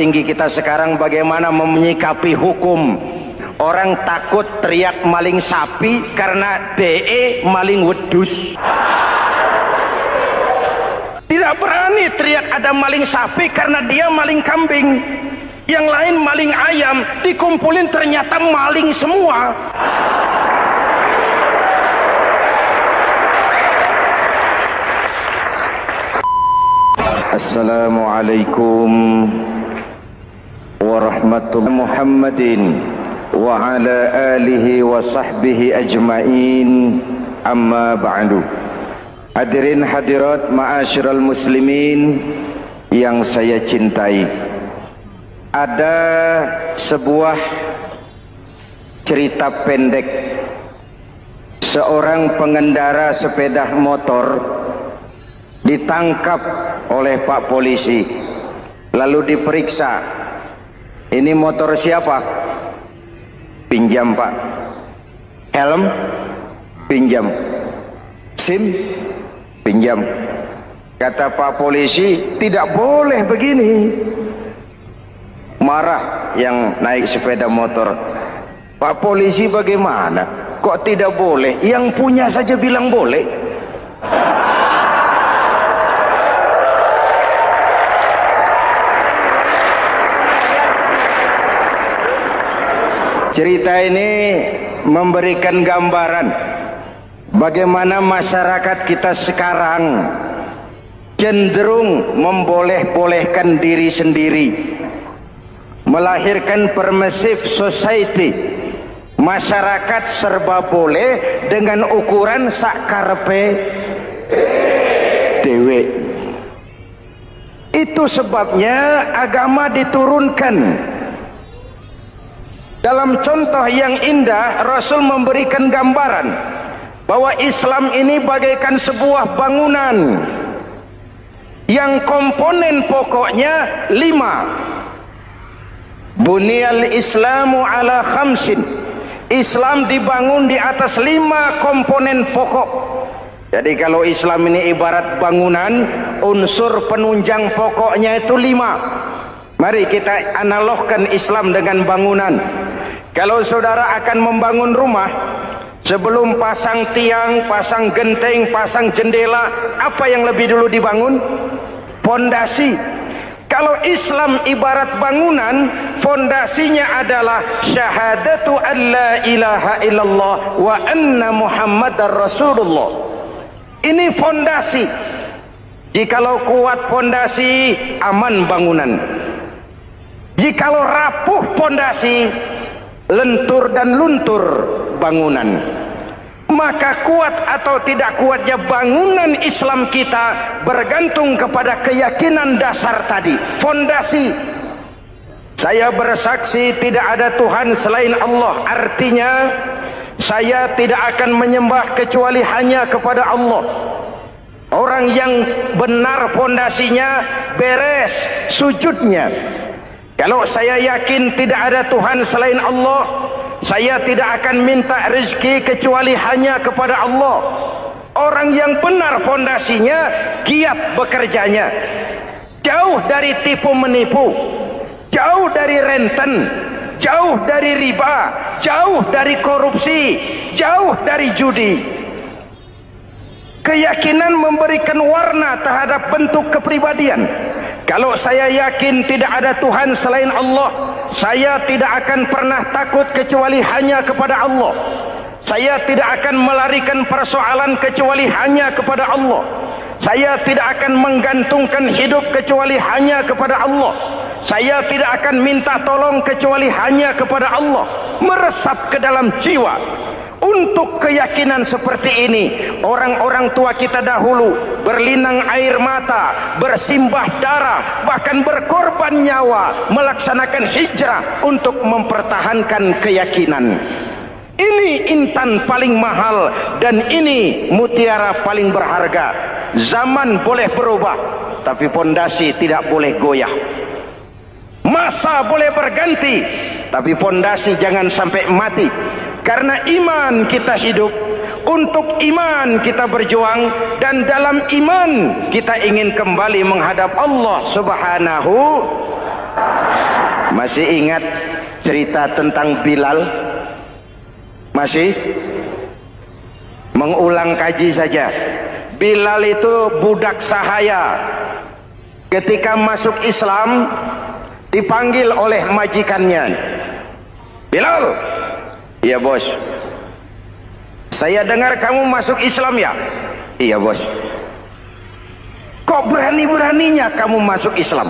Tinggi kita sekarang bagaimana menyikapi hukum. Orang takut teriak maling sapi karena DE maling wedus. Tidak berani teriak ada maling sapi karena dia maling kambing. Yang lain maling ayam, dikumpulin ternyata maling semua. Assalamualaikum warahmatullahi Muhammadin wa ala alihi wa sahbihi ajma'in, amma ba'du. Hadirin hadirat ma'asyiral muslimin yang saya cintai, ada sebuah cerita pendek. Seorang pengendara sepeda motor ditangkap oleh Pak Polisi, lalu diperiksa. Ini motor siapa? Pinjam Pak. Helm? Pinjam. SIM? Pinjam. Kata Pak Polisi, tidak boleh begini. Marah yang naik sepeda motor. Pak Polisi bagaimana? Kok tidak boleh? Yang punya saja bilang boleh. Cerita ini memberikan gambaran bagaimana masyarakat kita sekarang cenderung memboleh-bolehkan diri sendiri, melahirkan permissive society. Masyarakat serba boleh dengan ukuran sakarepe dewe. Itu sebabnya agama diturunkan. Dalam contoh yang indah, Rasul memberikan gambaran bahwa Islam ini bagaikan sebuah bangunan yang komponen pokoknya 5. Bunyal Islamu ala khamsin. Islam dibangun di atas 5 komponen pokok. Jadi kalau Islam ini ibarat bangunan, unsur penunjang pokoknya itu 5. Mari kita analogkan Islam dengan bangunan. Kalau saudara akan membangun rumah, sebelum pasang tiang, pasang genteng, pasang jendela, apa yang lebih dulu dibangun? Fondasi. Kalau Islam ibarat bangunan, fondasinya adalah syahadatu an la ilaha illallah wa anna muhammadar rasulullah. Ini fondasi. Jikalau kuat fondasi, aman bangunan. Jikalau rapuh fondasi, lentur dan luntur bangunan. Maka kuat atau tidak kuatnya bangunan Islam kita bergantung kepada keyakinan dasar tadi, fondasi. Saya bersaksi tidak ada Tuhan selain Allah, artinya saya tidak akan menyembah kecuali hanya kepada Allah. Orang yang benar fondasinya beres sujudnya. Kalau saya yakin tidak ada Tuhan selain Allah, saya tidak akan minta rezeki kecuali hanya kepada Allah. Orang yang benar fondasinya, giat bekerjanya, jauh dari tipu menipu, jauh dari renten, jauh dari riba, jauh dari korupsi, jauh dari judi. Keyakinan memberikan warna terhadap bentuk kepribadian. Kalau saya yakin tidak ada Tuhan selain Allah, saya tidak akan pernah takut kecuali hanya kepada Allah. Saya tidak akan melarikan persoalan kecuali hanya kepada Allah. Saya tidak akan menggantungkan hidup kecuali hanya kepada Allah. Saya tidak akan minta tolong kecuali hanya kepada Allah. Meresap ke dalam jiwa. Untuk keyakinan seperti ini, orang-orang tua kita dahulu berlinang air mata, bersimbah darah, bahkan berkorban nyawa, melaksanakan hijrah untuk mempertahankan keyakinan. Ini intan paling mahal dan ini mutiara paling berharga. Zaman boleh berubah, tapi pondasi tidak boleh goyah. Masa boleh berganti, tapi pondasi jangan sampai mati. Karena iman kita hidup, untuk iman kita berjuang, dan dalam iman kita ingin kembali menghadap Allah Subhanahu Masih ingat cerita tentang Bilal? Masih? Mengulang kaji saja. Bilal itu budak sahaya. Ketika masuk Islam, dipanggil oleh majikannya. Bilal, iya bos. Saya dengar kamu masuk Islam ya? Iya bos. Kok berani-beraninya kamu masuk Islam?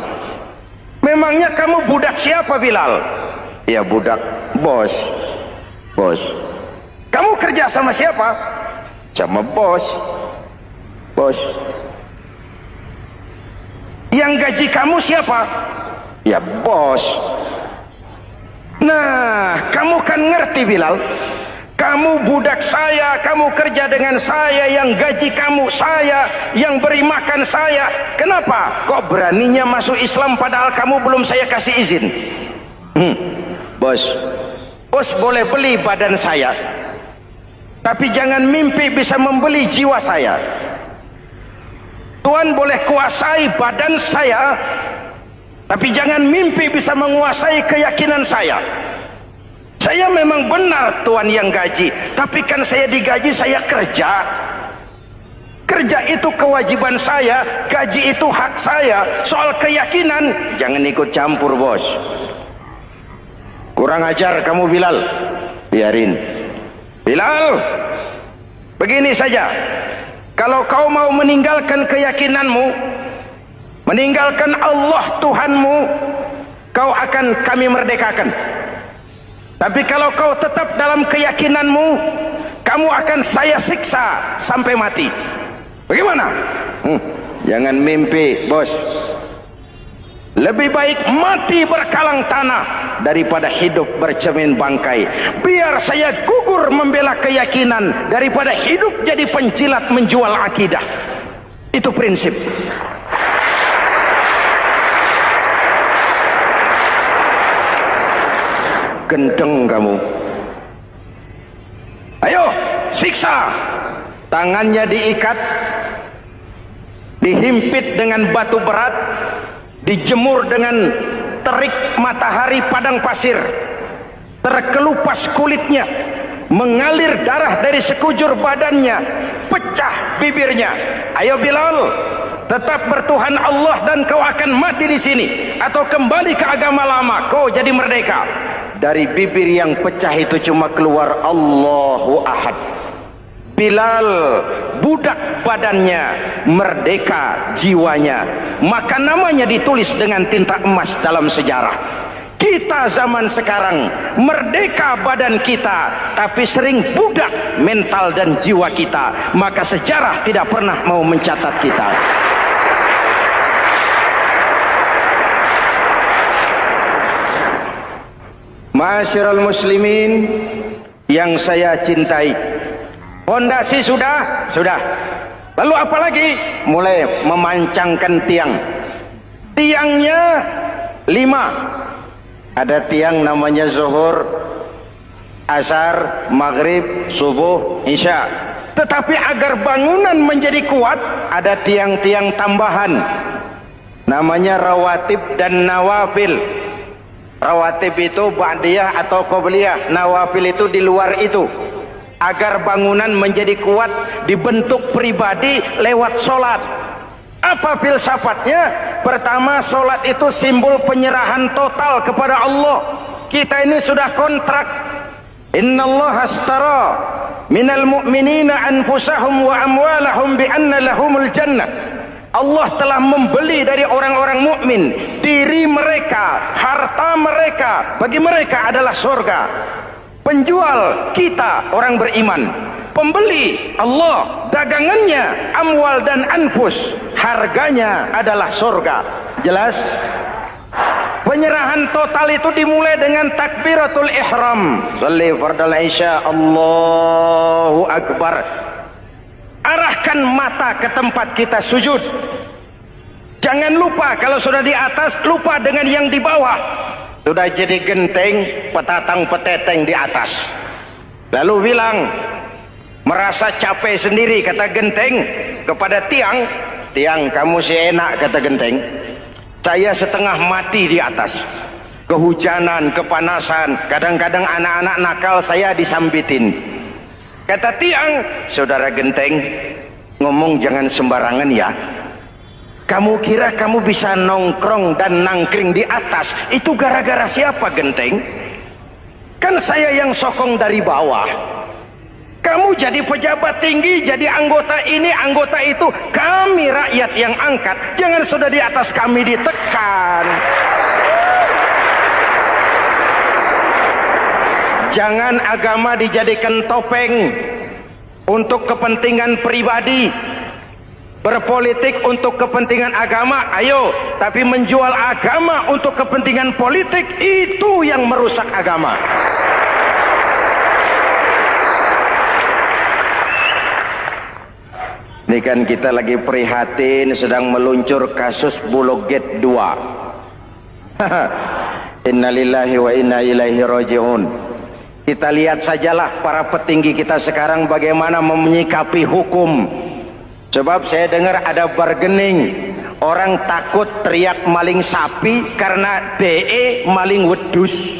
Memangnya kamu budak siapa Bilal? Iya budak bos. Bos. Kamu kerja sama siapa? Sama bos. Bos. Yang gaji kamu siapa? Ya bos. Nah, kamu kan ngerti Bilal. Kamu budak saya, kamu kerja dengan saya, yang gaji kamu saya, yang beri makan saya. Kenapa? Kok beraninya masuk Islam padahal kamu belum saya kasih izin? Bos, bos boleh beli badan saya, tapi jangan mimpi bisa membeli jiwa saya. Tuhan boleh kuasai badan saya, tapi jangan mimpi bisa menguasai keyakinan saya. Saya memang benar Tuhan yang gaji, tapi kan saya digaji, saya kerja. Kerja itu kewajiban saya, gaji itu hak saya. Soal keyakinan, jangan ikut campur bos. Kurang ajar kamu Bilal. Biarin. Bilal, begini saja. Kalau kau mau meninggalkan keyakinanmu, meninggalkan Allah Tuhanmu, kau akan kami merdekakan. Tapi kalau kau tetap dalam keyakinanmu, kamu akan saya siksa sampai mati. Bagaimana? Jangan mimpi bos. Lebih baik mati berkalang tanah daripada hidup bercermin bangkai. Biar saya gugur membela keyakinan daripada hidup jadi penjilat menjual akidah. Itu prinsip. Gendeng kamu. Ayo siksa. Tangannya diikat, dihimpit dengan batu berat, dijemur dengan terik matahari padang pasir, terkelupas kulitnya, mengalir darah dari sekujur badannya, pecah bibirnya. Ayo Bilal, tetap bertuhan Allah dan kau akan mati di sini, atau kembali ke agama lama, kau jadi merdeka. Dari bibir yang pecah itu cuma keluar Allahu Ahad. Bilal budak badannya, merdeka jiwanya, maka namanya ditulis dengan tinta emas dalam sejarah. Kita zaman sekarang merdeka badan kita, tapi sering budak mental dan jiwa kita, maka sejarah tidak pernah mau mencatat kita. Masyarul muslimin yang saya cintai, fondasi sudah. Lalu apa lagi? Mulai memancangkan tiang. Tiangnya 5. Ada tiang namanya zuhur, asar, maghrib, subuh, isya. Tetapi agar bangunan menjadi kuat, ada tiang-tiang tambahan. Namanya rawatib dan nawafil. Rawatib itu ba'diyah atau qobliyah, nawafil itu di luar itu. Agar bangunan menjadi kuat, dibentuk pribadi lewat solat. Apa filsafatnya? Pertama, solat itu simbol penyerahan total kepada Allah. Kita ini sudah kontrak. Innallaha astara minal mu'minina anfusahum wa amwalahum bi anna lahumul jannah. Allah telah membeli dari orang-orang mukmin diri mereka, harta mereka, bagi mereka adalah surga. Penjual kita orang beriman, pembeli Allah, dagangannya amwal dan anfus, harganya adalah surga. Jelas? Penyerahan total itu dimulai dengan takbiratul ihram. Shalli fardal isya, Allahu akbar. Arahkan mata ke tempat kita sujud. Jangan lupa kalau sudah di atas, lupa dengan yang di bawah. Sudah jadi genteng, petatang peteteng di atas. Lalu bilang, merasa capek sendiri, kata genteng kepada tiang. Tiang, kamu sih enak, kata genteng. Saya setengah mati di atas. kehujanan, kepanasan, kadang-kadang anak-anak nakal saya disambitin. Kata tiang, saudara Genteng, ngomong jangan sembarangan ya. Kamu kira kamu bisa nongkrong dan nangkring di atas, itu gara-gara siapa Genteng? Kan saya yang sokong dari bawah. Kamu jadi pejabat tinggi, jadi anggota ini, anggota itu, kami rakyat yang angkat. Jangan sudah di atas kami ditekan. Jangan agama dijadikan topeng untuk kepentingan pribadi. Berpolitik untuk kepentingan agama, ayo, tapi menjual agama untuk kepentingan politik, itu yang merusak agama. Ini kan kita lagi prihatin sedang meluncur kasus Bulog Gate 2. Innalillahi wa inna ilaihi raji'un. Kita lihat sajalah para petinggi kita sekarang bagaimana menyikapi hukum. Sebab saya dengar ada bargaining, orang takut teriak maling sapi karena DE maling wedus.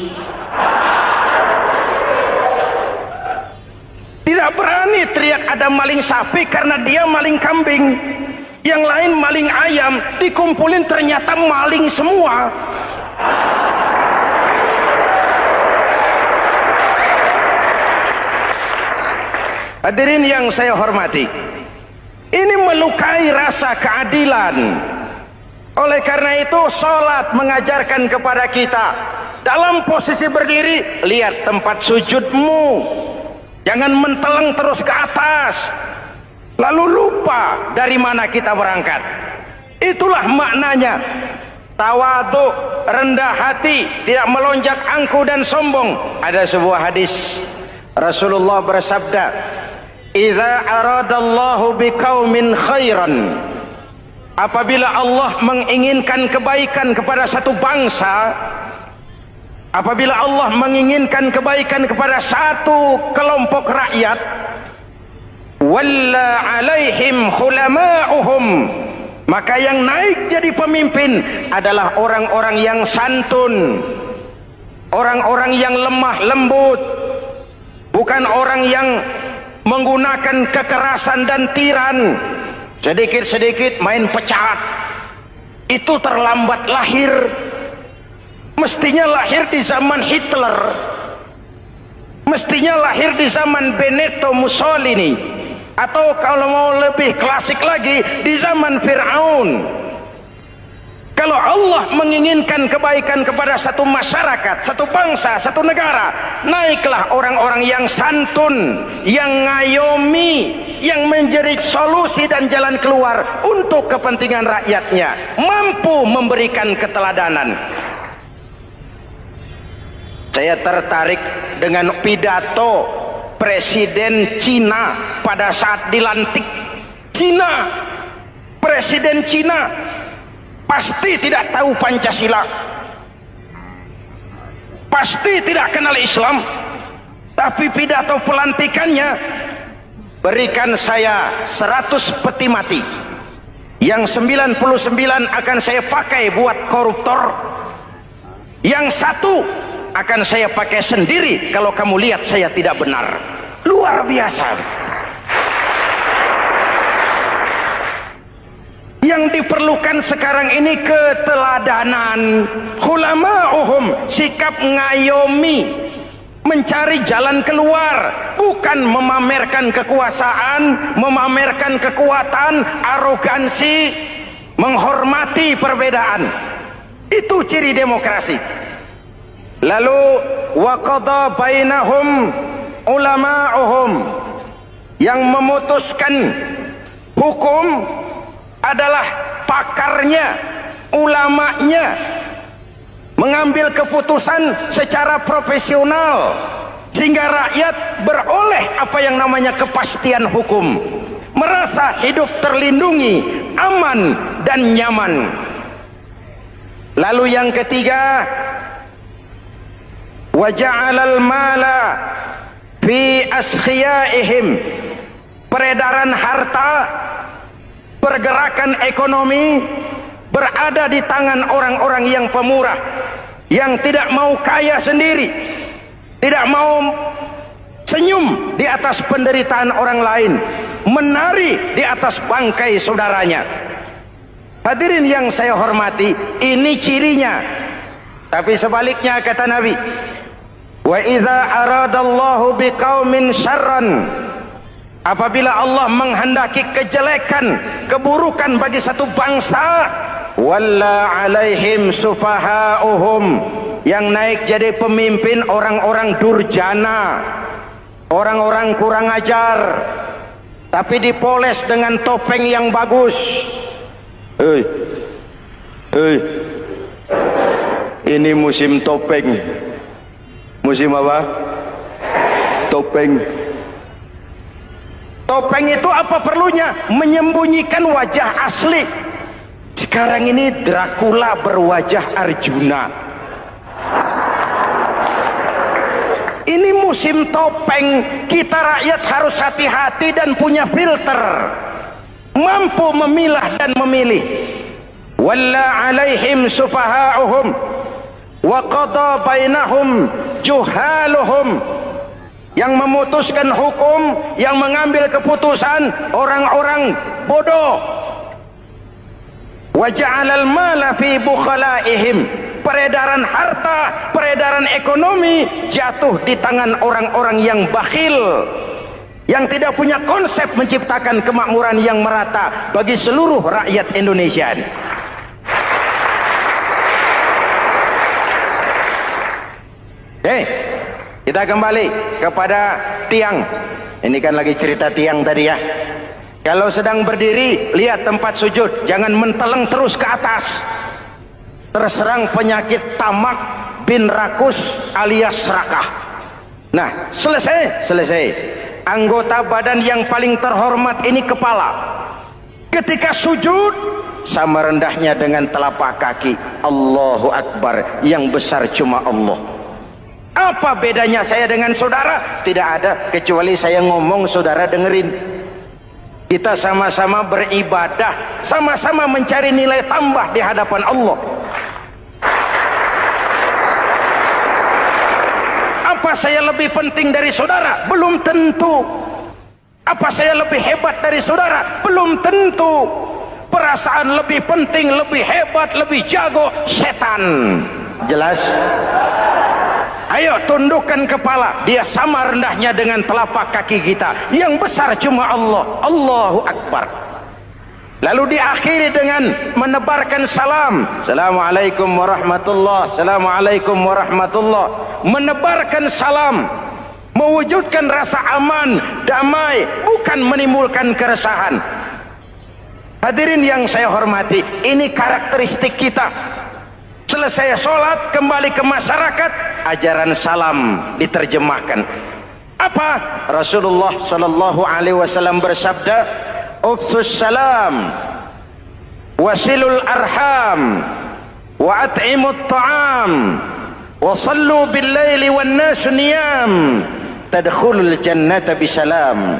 Tidak berani teriak ada maling sapi karena dia maling kambing. Yang lain maling ayam, dikumpulin ternyata maling semua. Hadirin yang saya hormati, ini melukai rasa keadilan. Oleh karena itu sholat mengajarkan kepada kita, dalam posisi berdiri, lihat tempat sujudmu, jangan menteleng terus ke atas lalu lupa dari mana kita berangkat. Itulah maknanya tawadhu, rendah hati, tidak melonjak angku dan sombong. Ada sebuah hadis Rasulullah bersabda, idza aradallahu biqaumin khairan, apabila Allah menginginkan kebaikan kepada satu bangsa, apabila Allah menginginkan kebaikan kepada satu kelompok rakyat, walla alaihim khulama'uhum, maka yang naik jadi pemimpin adalah orang-orang yang santun, orang-orang yang lemah lembut, bukan orang yang menggunakan kekerasan dan tiran, sedikit-sedikit main pecat. Itu terlambat lahir. Mestinya lahir di zaman Hitler, mestinya lahir di zaman Benito Mussolini, atau kalau mau lebih klasik lagi di zaman Fir'aun. Kalau Allah menginginkan kebaikan kepada satu masyarakat, satu bangsa, satu negara, naiklah orang-orang yang santun, yang ngayomi, yang menjadi solusi dan jalan keluar untuk kepentingan rakyatnya, mampu memberikan keteladanan. Saya tertarik dengan pidato Presiden Cina pada saat dilantik. Cina, Presiden Cina pasti tidak tahu Pancasila, pasti tidak kenal Islam, tapi pidato pelantikannya, berikan saya 100 peti mati, yang 99 akan saya pakai buat koruptor, yang satu akan saya pakai sendiri kalau kamu lihat saya tidak benar. Luar biasa. Yang diperlukan sekarang ini keteladanan, khulama'uhum, sikap ngayomi, mencari jalan keluar, bukan memamerkan kekuasaan, memamerkan kekuatan, arogansi, menghormati perbedaan. Itu ciri demokrasi. Lalu waqadha bainahum ulama'uhum, yang memutuskan hukum adalah pakarnya, ulamanya, mengambil keputusan secara profesional sehingga rakyat beroleh apa yang namanya kepastian hukum, merasa hidup terlindungi, aman dan nyaman. Lalu yang ketiga, wa ja'alal mala fi askhiyaihim, peredaran harta, pergerakan ekonomi berada di tangan orang-orang yang pemurah. yang tidak mau kaya sendiri, tidak mau senyum di atas penderitaan orang lain, menari di atas bangkai saudaranya. Hadirin yang saya hormati, ini cirinya. Tapi sebaliknya kata Nabi, wa idza aradallahu biqaumin syarran, apabila Allah menghendaki kejelekan, keburukan bagi satu bangsa, walla alaihim sufahauhum, yang naik jadi pemimpin orang-orang durjana, orang-orang kurang ajar, tapi dipoles dengan topeng yang bagus. Hei, hei, ini musim topeng. Musim apa? Topeng. Topeng itu apa perlunya? Menyembunyikan wajah asli. Sekarang ini Dracula berwajah Arjuna. Ini musim topeng. Kita rakyat harus hati-hati dan punya filter, mampu memilah dan memilih. Walla alaihim sufahauhum wa qada bainahum juhaluhum, yang memutuskan hukum, yang mengambil keputusan orang-orang bodoh. Wa ja'alal mala fi bukhalaihim, peredaran harta, peredaran ekonomi jatuh di tangan orang-orang yang bakhil, yang tidak punya konsep menciptakan kemakmuran yang merata bagi seluruh rakyat Indonesia. Kita kembali kepada tiang. Ini kan lagi cerita tiang tadi ya. Kalau sedang berdiri, lihat tempat sujud, jangan menteleng terus ke atas. Terserang penyakit tamak bin rakus alias serakah. Nah, selesai. Anggota badan yang paling terhormat ini kepala. Ketika sujud, sama rendahnya dengan telapak kaki. Allahu Akbar, yang besar cuma Allah. Apa bedanya saya dengan saudara? Tidak ada, kecuali saya ngomong saudara dengerin. Kita sama-sama beribadah, sama-sama mencari nilai tambah di hadapan Allah. Apa saya lebih penting dari saudara? Belum tentu. Apa saya lebih hebat dari saudara? Belum tentu. Perasaan lebih penting, lebih hebat, lebih jago setan. Jelas? Ayo tundukkan kepala, dia sama rendahnya dengan telapak kaki kita. Yang besar cuma Allah. Allahu Akbar. Lalu diakhiri dengan menebarkan salam. Assalamualaikum warahmatullah. Assalamualaikum warahmatullah. Menebarkan salam, mewujudkan rasa aman, damai, bukan menimbulkan keresahan. Hadirin yang saya hormati, ini karakteristik kita. Selesai sholat, kembali ke masyarakat, ajaran salam diterjemahkan. Apa? Rasulullah sallallahu alaihi wasallam bersabda, "Ufsus salam, wasilul arham, wa at'imut ta'am, wa sallu bil laili wan nasu niyam, tadkhulul jannata bisalam."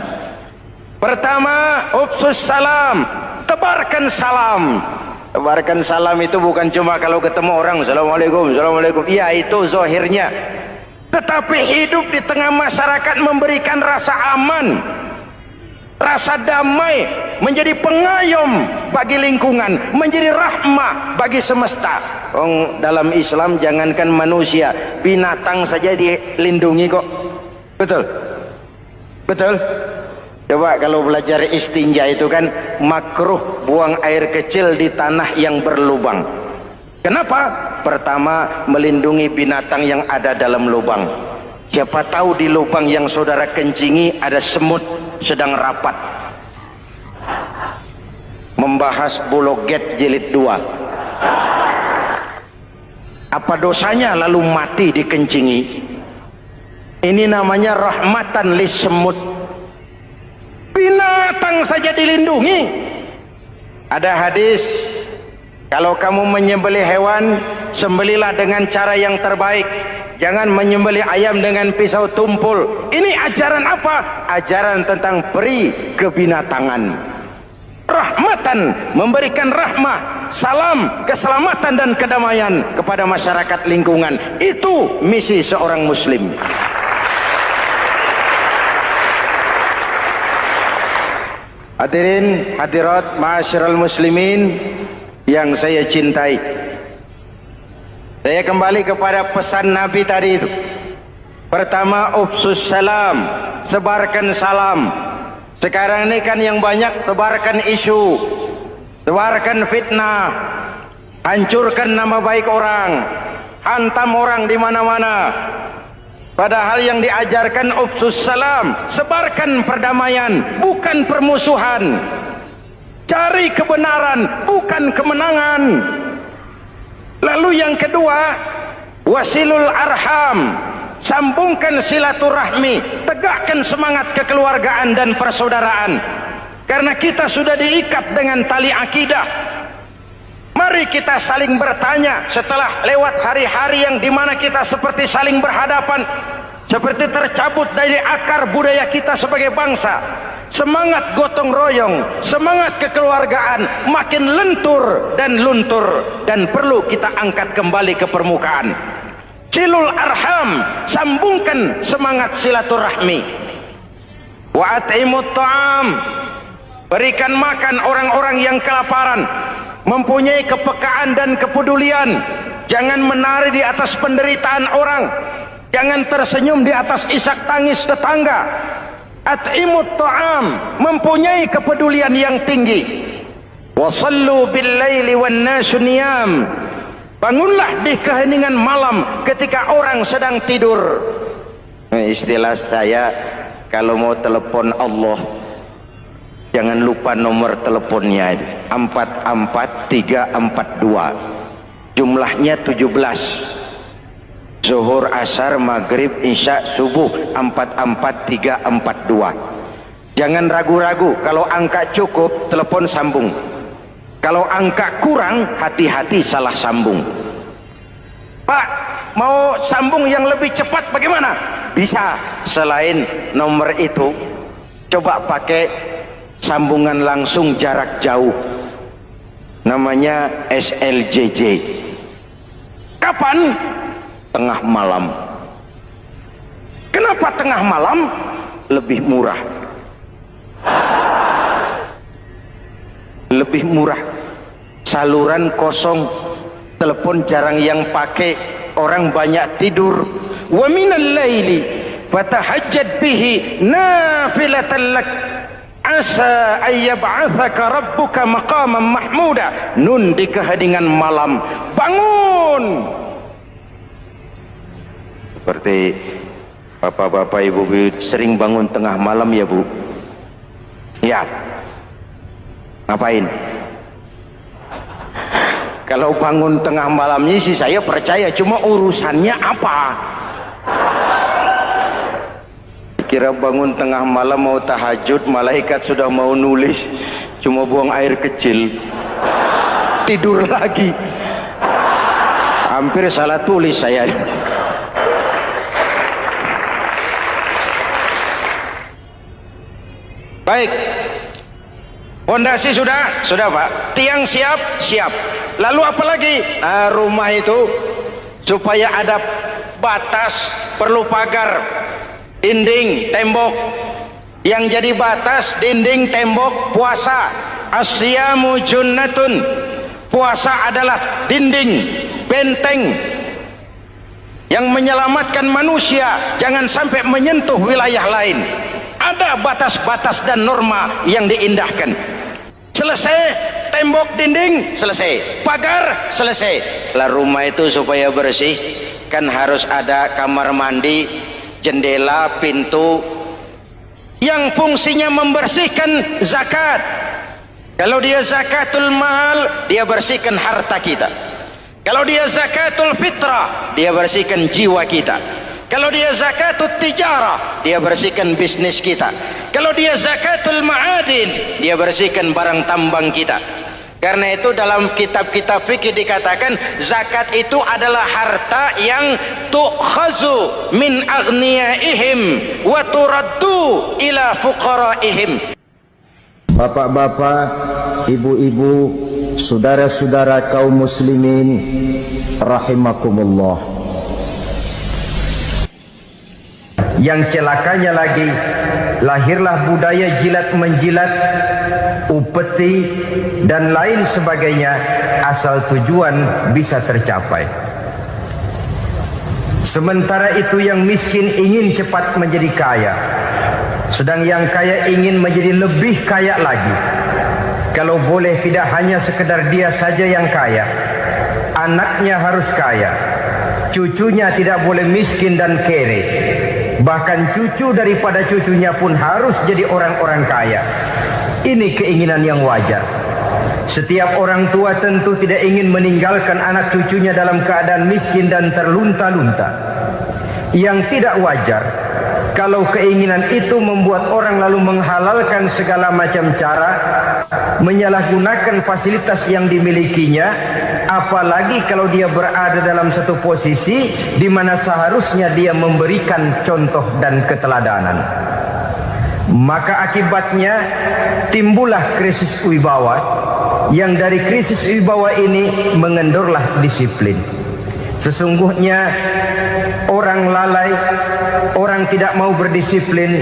Pertama, ufsus salam, tebarkan salam. Tebarkan salam itu bukan cuma kalau ketemu orang assalamualaikum, assalamualaikum. Ya, itu zahirnya. Tetapi hidup di tengah masyarakat memberikan rasa aman, rasa damai, menjadi pengayom bagi lingkungan, menjadi rahmah bagi semesta. Dalam Islam jangankan manusia, binatang saja dilindungi kok. Betul? Betul? Coba kalau belajar istinja itu kan makruh buang air kecil di tanah yang berlubang. Kenapa? Pertama, melindungi binatang yang ada dalam lubang. Siapa tahu di lubang yang saudara kencingi ada semut sedang rapat. Membahas Buloget jilid 2. Apa dosanya lalu mati dikencingi? Ini namanya rahmatan lis semut. Binatang saja dilindungi. Ada hadis, kalau kamu menyembelih hewan, sembelilah dengan cara yang terbaik. Jangan menyembelih ayam dengan pisau tumpul. Ini ajaran apa? Ajaran tentang peri kebinatangan. Rahmatan, memberikan rahmah. salam, keselamatan dan kedamaian kepada masyarakat lingkungan. Itu misi seorang muslim. Hadirin hadirat ma'asyiral muslimin yang saya cintai, saya kembali kepada pesan Nabi tadi itu. Pertama, ufsus salam, sebarkan salam. Sekarang ini kan yang banyak sebarkan isu, sebarkan fitnah, hancurkan nama baik orang, hantam orang di mana-mana. Padahal yang diajarkan ufsus salam, sebarkan perdamaian, bukan permusuhan. Cari kebenaran, bukan kemenangan. Lalu yang kedua, wasilul arham, sambungkan silaturahmi, tegakkan semangat kekeluargaan dan persaudaraan. Karena kita sudah diikat dengan tali akidah. Mari kita saling bertanya setelah lewat hari-hari yang dimana kita seperti saling berhadapan, seperti tercabut dari akar budaya kita sebagai bangsa. Semangat gotong royong, semangat kekeluargaan makin lentur dan luntur, dan perlu kita angkat kembali ke permukaan. Silul arham, sambungkan semangat silaturahmi. Wa at'imut ta'am, berikan makan orang-orang yang kelaparan. Mempunyai kepekaan dan kepedulian. Jangan menari di atas penderitaan orang, jangan tersenyum di atas isak tangis tetangga. At'imut ta'am, mempunyai kepedulian yang tinggi. Wasallu bil laili wan nasu niyam, bangunlah di keheningan malam ketika orang sedang tidur. Istilah saya, kalau mau telepon Allah, jangan lupa nomor teleponnya, 44342, jumlahnya 17. Zuhur, asar, maghrib, isya, subuh, 44342. Jangan ragu-ragu, kalau angka cukup telepon sambung, kalau angka kurang hati-hati salah sambung. Pak, mau sambung yang lebih cepat bagaimana? Bisa, selain nomor itu coba pakai sambungan langsung jarak jauh, namanya SLJJ. Kapan? Tengah malam. Kenapa tengah malam? Lebih murah. Lebih murah. Saluran kosong, telepon jarang yang pakai, orang banyak tidur. Wa minal laili fatahajjad bihi nafilatan lak asa ayyab'atsaka rabbuka maqaman mahmuda. Nun di keheningan malam, bangun. Seperti bapak-bapak, ibu-ibu sering bangun tengah malam ya Bu? Ya. Ngapain? Kalau bangun tengah malamnya sih saya percaya, cuma urusannya apa? Kira bangun tengah malam mau tahajud, malaikat sudah mau nulis, cuma buang air kecil, tidur lagi. Hampir salah tulis saya. Baik, fondasi sudah Pak, tiang siap, lalu apa lagi? Nah, rumah itu supaya ada batas perlu pagar, dinding, tembok. Yang jadi batas, dinding, tembok, puasa. Asyamu junnatun, puasa adalah dinding, benteng yang menyelamatkan manusia jangan sampai menyentuh wilayah lain. Ada batas-batas dan norma yang diindahkan. Selesai, tembok, dinding, selesai, pagar, selesai. Lah rumah itu supaya bersih kan harus ada kamar mandi, jendela, pintu yang fungsinya membersihkan zakat. Kalau dia zakatul mal, dia bersihkan harta kita. Kalau dia zakatul fitrah, dia bersihkan jiwa kita. Kalau dia zakatul tijarah, dia bersihkan bisnis kita. Kalau dia zakatul ma'adin, dia bersihkan barang tambang kita. Karena itu dalam kitab-kitab fikih dikatakan zakat itu adalah harta yang tu'khazu min aghniyaihim wa turaddu ila fuqaraihim. Bapak-bapak, ibu-ibu, saudara-saudara kaum muslimin rahimakumullah. Yang celakanya lagi, lahirlah budaya jilat menjilat, upeti dan lain sebagainya asal tujuan bisa tercapai. Sementara itu yang miskin ingin cepat menjadi kaya, sedang yang kaya ingin menjadi lebih kaya lagi. Kalau boleh tidak hanya sekedar dia saja yang kaya, anaknya harus kaya, cucunya tidak boleh miskin dan kere, bahkan cucu daripada cucunya pun harus jadi orang-orang kaya. Ini keinginan yang wajar. Setiap orang tua tentu tidak ingin meninggalkan anak cucunya dalam keadaan miskin dan terlunta-lunta. Yang tidak wajar kalau keinginan itu membuat orang lalu menghalalkan segala macam cara, menyalahgunakan fasilitas yang dimilikinya, apalagi kalau dia berada dalam satu posisi di mana seharusnya dia memberikan contoh dan keteladanan. Maka akibatnya timbullah krisis wibawa, yang dari krisis wibawa ini mengendorlah disiplin. Sesungguhnya orang lalai, orang tidak mau berdisiplin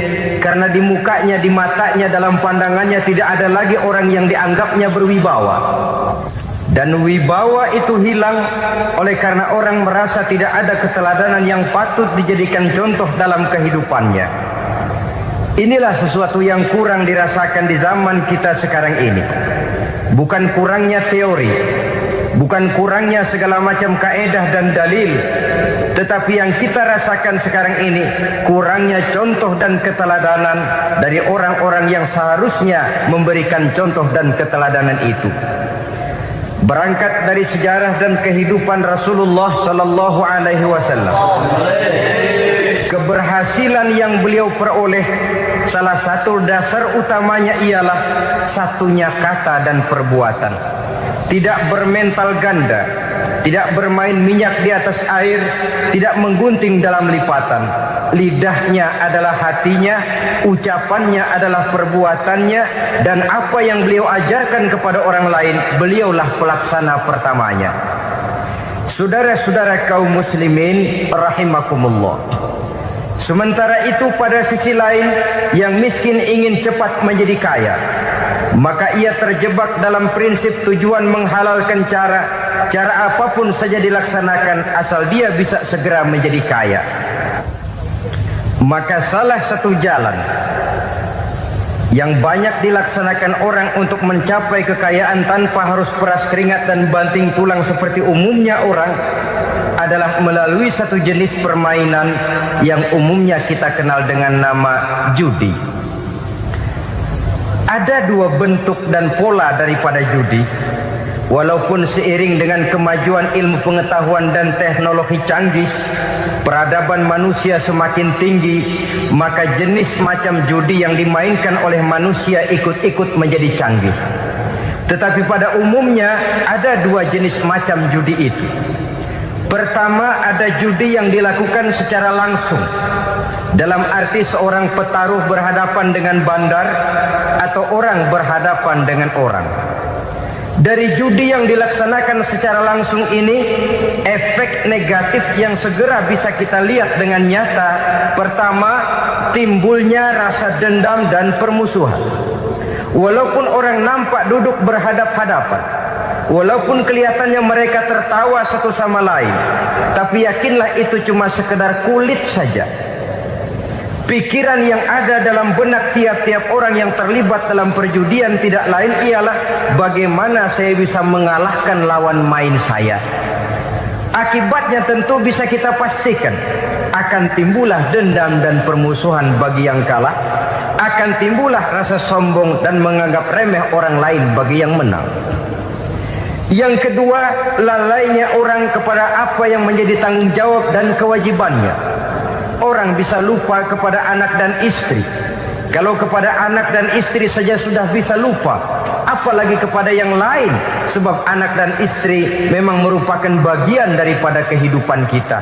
karena di mukanya, di matanya, dalam pandangannya tidak ada lagi orang yang dianggapnya berwibawa. Dan wibawa itu hilang oleh karena orang merasa tidak ada keteladanan yang patut dijadikan contoh dalam kehidupannya. Inilah sesuatu yang kurang dirasakan di zaman kita sekarang ini. Bukan kurangnya teori, bukan kurangnya segala macam kaedah dan dalil, tetapi yang kita rasakan sekarang ini kurangnya contoh dan keteladanan dari orang-orang yang seharusnya memberikan contoh dan keteladanan itu. Berangkat dari sejarah dan kehidupan Rasulullah sallallahu alaihi wasallam, keberhasilan yang beliau peroleh, salah satu dasar utamanya ialah satunya kata dan perbuatan. Tidak bermental ganda, tidak bermain minyak di atas air, tidak menggunting dalam lipatan. Lidahnya adalah hatinya, ucapannya adalah perbuatannya, dan apa yang beliau ajarkan kepada orang lain, beliaulah pelaksana pertamanya. Saudara-saudara kaum muslimin rahimakumullah. Sementara itu pada sisi lain, yang miskin ingin cepat menjadi kaya, maka ia terjebak dalam prinsip tujuan menghalalkan cara apapun saja dilaksanakan asal dia bisa segera menjadi kaya. Maka salah satu jalan yang banyak dilaksanakan orang untuk mencapai kekayaan tanpa harus peras keringat dan banting tulang seperti umumnya orang adalah melalui satu jenis permainan yang umumnya kita kenal dengan nama judi. Ada dua bentuk dan pola daripada judi. Walaupun seiring dengan kemajuan ilmu pengetahuan dan teknologi canggih, peradaban manusia semakin tinggi, maka jenis macam judi yang dimainkan oleh manusia ikut-ikut menjadi canggih. Tetapi pada umumnya ada dua jenis macam judi itu. Pertama, ada judi yang dilakukan secara langsung, dalam arti seorang petaruh berhadapan dengan bandar atau orang berhadapan dengan orang. Dari judi yang dilaksanakan secara langsung ini, efek negatif yang segera bisa kita lihat dengan nyata. Pertama, timbulnya rasa dendam dan permusuhan. Walaupun orang nampak duduk berhadap-hadapan, walaupun kelihatannya mereka tertawa satu sama lain, tapi yakinlah itu cuma sekedar kulit saja. Pikiran yang ada dalam benak tiap-tiap orang yang terlibat dalam perjudian tidak lain ialah bagaimana saya bisa mengalahkan lawan main saya. Akibatnya tentu bisa kita pastikan akan timbullah dendam dan permusuhan bagi yang kalah, akan timbullah rasa sombong dan menganggap remeh orang lain bagi yang menang. Yang kedua, lalainya orang kepada apa yang menjadi tanggung jawab dan kewajibannya. Orang bisa lupa kepada anak dan istri. Kalau kepada anak dan istri saja sudah bisa lupa, apalagi kepada yang lain. Sebab anak dan istri memang merupakan bagian daripada kehidupan kita.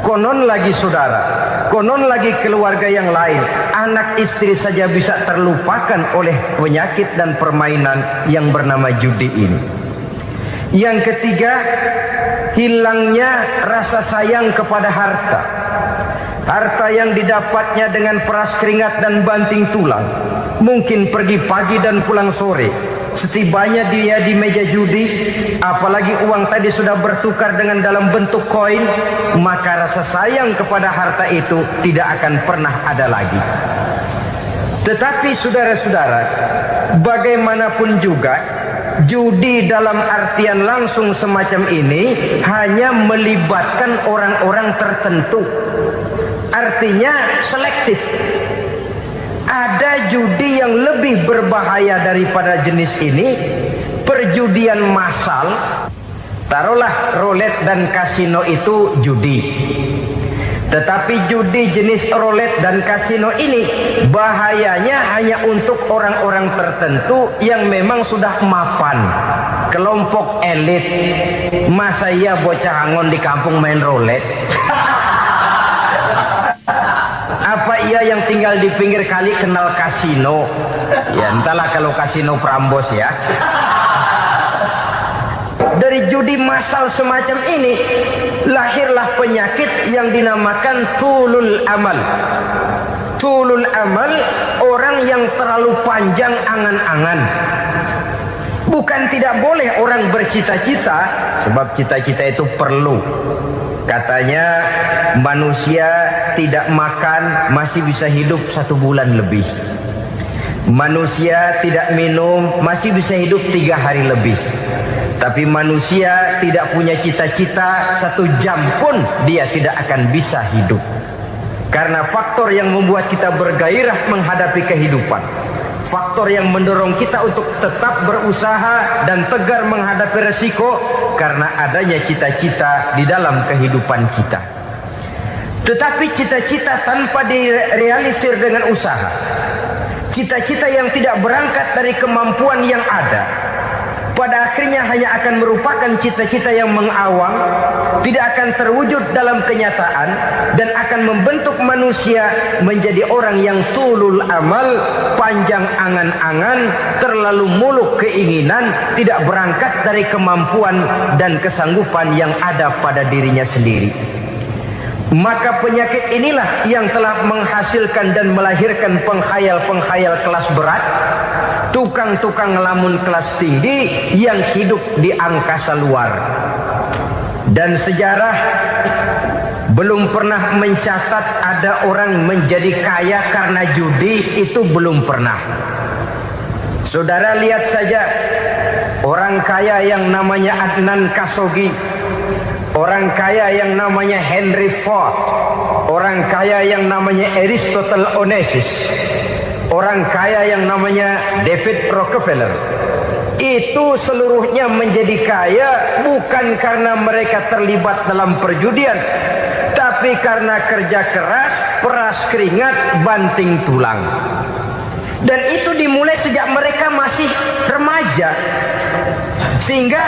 Konon lagi saudara, konon lagi keluarga yang lain, anak istri saja bisa terlupakan oleh penyakit dan permainan yang bernama judi ini. Yang ketiga, hilangnya rasa sayang kepada harta. Harta yang didapatnya dengan peras keringat dan banting tulang. Mungkin pergi pagi dan pulang sore. Setibanya dia di meja judi, apalagi uang tadi sudah bertukar dengan dalam bentuk koin, maka rasa sayang kepada harta itu tidak akan pernah ada lagi. Tetapi saudara-saudara, bagaimanapun juga, judi dalam artian langsung semacam ini hanya melibatkan orang-orang tertentu. Artinya selektif. Ada judi yang lebih berbahaya daripada jenis ini, perjudian massal. Taruhlah roulette dan kasino itu judi. Tetapi judi jenis roulette dan kasino ini bahayanya hanya untuk orang-orang tertentu yang memang sudah mapan, kelompok elit. Masa iya bocah angon di kampung main roulette? Apa ia yang tinggal di pinggir kali kenal kasino? Ya entahlah kalau kasino Prambos ya. Dari judi massal semacam ini lahirlah penyakit yang dinamakan tulul amal. Tulul amal, orang yang terlalu panjang angan-angan. Bukan tidak boleh orang bercita-cita, sebab cita-cita itu perlu. Katanya manusia tidak makan masih bisa hidup 1 bulan lebih. Manusia tidak minum masih bisa hidup 3 hari lebih. Tapi manusia tidak punya cita-cita 1 jam pun dia tidak akan bisa hidup. Karena faktor yang membuat kita bergairah menghadapi kehidupan, faktor yang mendorong kita untuk tetap berusaha dan tegar menghadapi resiko, karena adanya cita-cita di dalam kehidupan kita. Tetapi cita-cita tanpa direalisir dengan usaha, cita-cita yang tidak berangkat dari kemampuan yang ada, pada akhirnya hanya akan merupakan cita-cita yang mengawang, tidak akan terwujud dalam kenyataan, dan akan membentuk manusia menjadi orang yang tulul amal, panjang angan-angan, terlalu muluk keinginan, tidak berangkat dari kemampuan dan kesanggupan yang ada pada dirinya sendiri. Maka penyakit inilah yang telah menghasilkan dan melahirkan penghayal-penghayal kelas berat, tukang-tukang ngelamun kelas tinggi yang hidup di angkasa luar. Dan sejarah belum pernah mencatat ada orang menjadi kaya karena judi, itu belum pernah. Saudara lihat saja orang kaya yang namanya Adnan Khashoggi, orang kaya yang namanya Henry Ford, orang kaya yang namanya Aristotle Onassis, orang kaya yang namanya David Rockefeller. Itu seluruhnya menjadi kaya bukan karena mereka terlibat dalam perjudian, tapi karena kerja keras, peras keringat, banting tulang. Dan itu dimulai sejak mereka masih remaja. Sehingga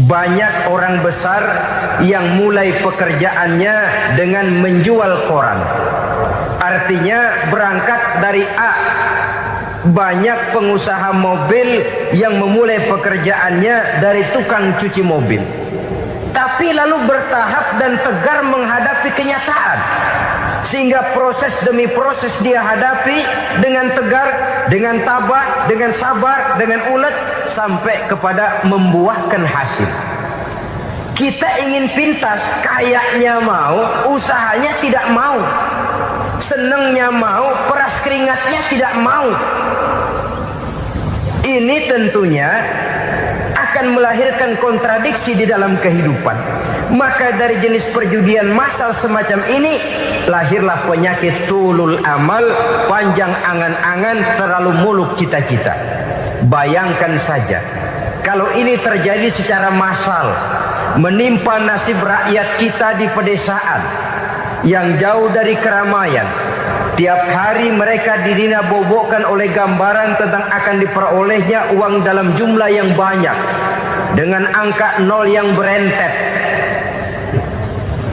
banyak orang besar yang mulai pekerjaannya dengan menjual koran. Artinya berangkat dari A. Banyak pengusaha mobil yang memulai pekerjaannya dari tukang cuci mobil, tapi lalu bertahap dan tegar menghadapi kenyataan, sehingga proses demi proses dia hadapi dengan tegar, dengan tabah, dengan sabar, dengan ulet, sampai kepada membuahkan hasil. Kita ingin pintas, kayaknya mau, usahanya tidak mau, senengnya mau, peras keringatnya tidak mau. Ini tentunya akan melahirkan kontradiksi di dalam kehidupan. Maka dari jenis perjudian massal semacam ini lahirlah penyakit tulul amal, panjang angan-angan, terlalu muluk cita-cita. Bayangkan saja kalau ini terjadi secara massal, menimpa nasib rakyat kita di pedesaan yang jauh dari keramaian. Tiap hari mereka didina-bobokkan oleh gambaran tentang akan diperolehnya uang dalam jumlah yang banyak, dengan angka nol yang berentet.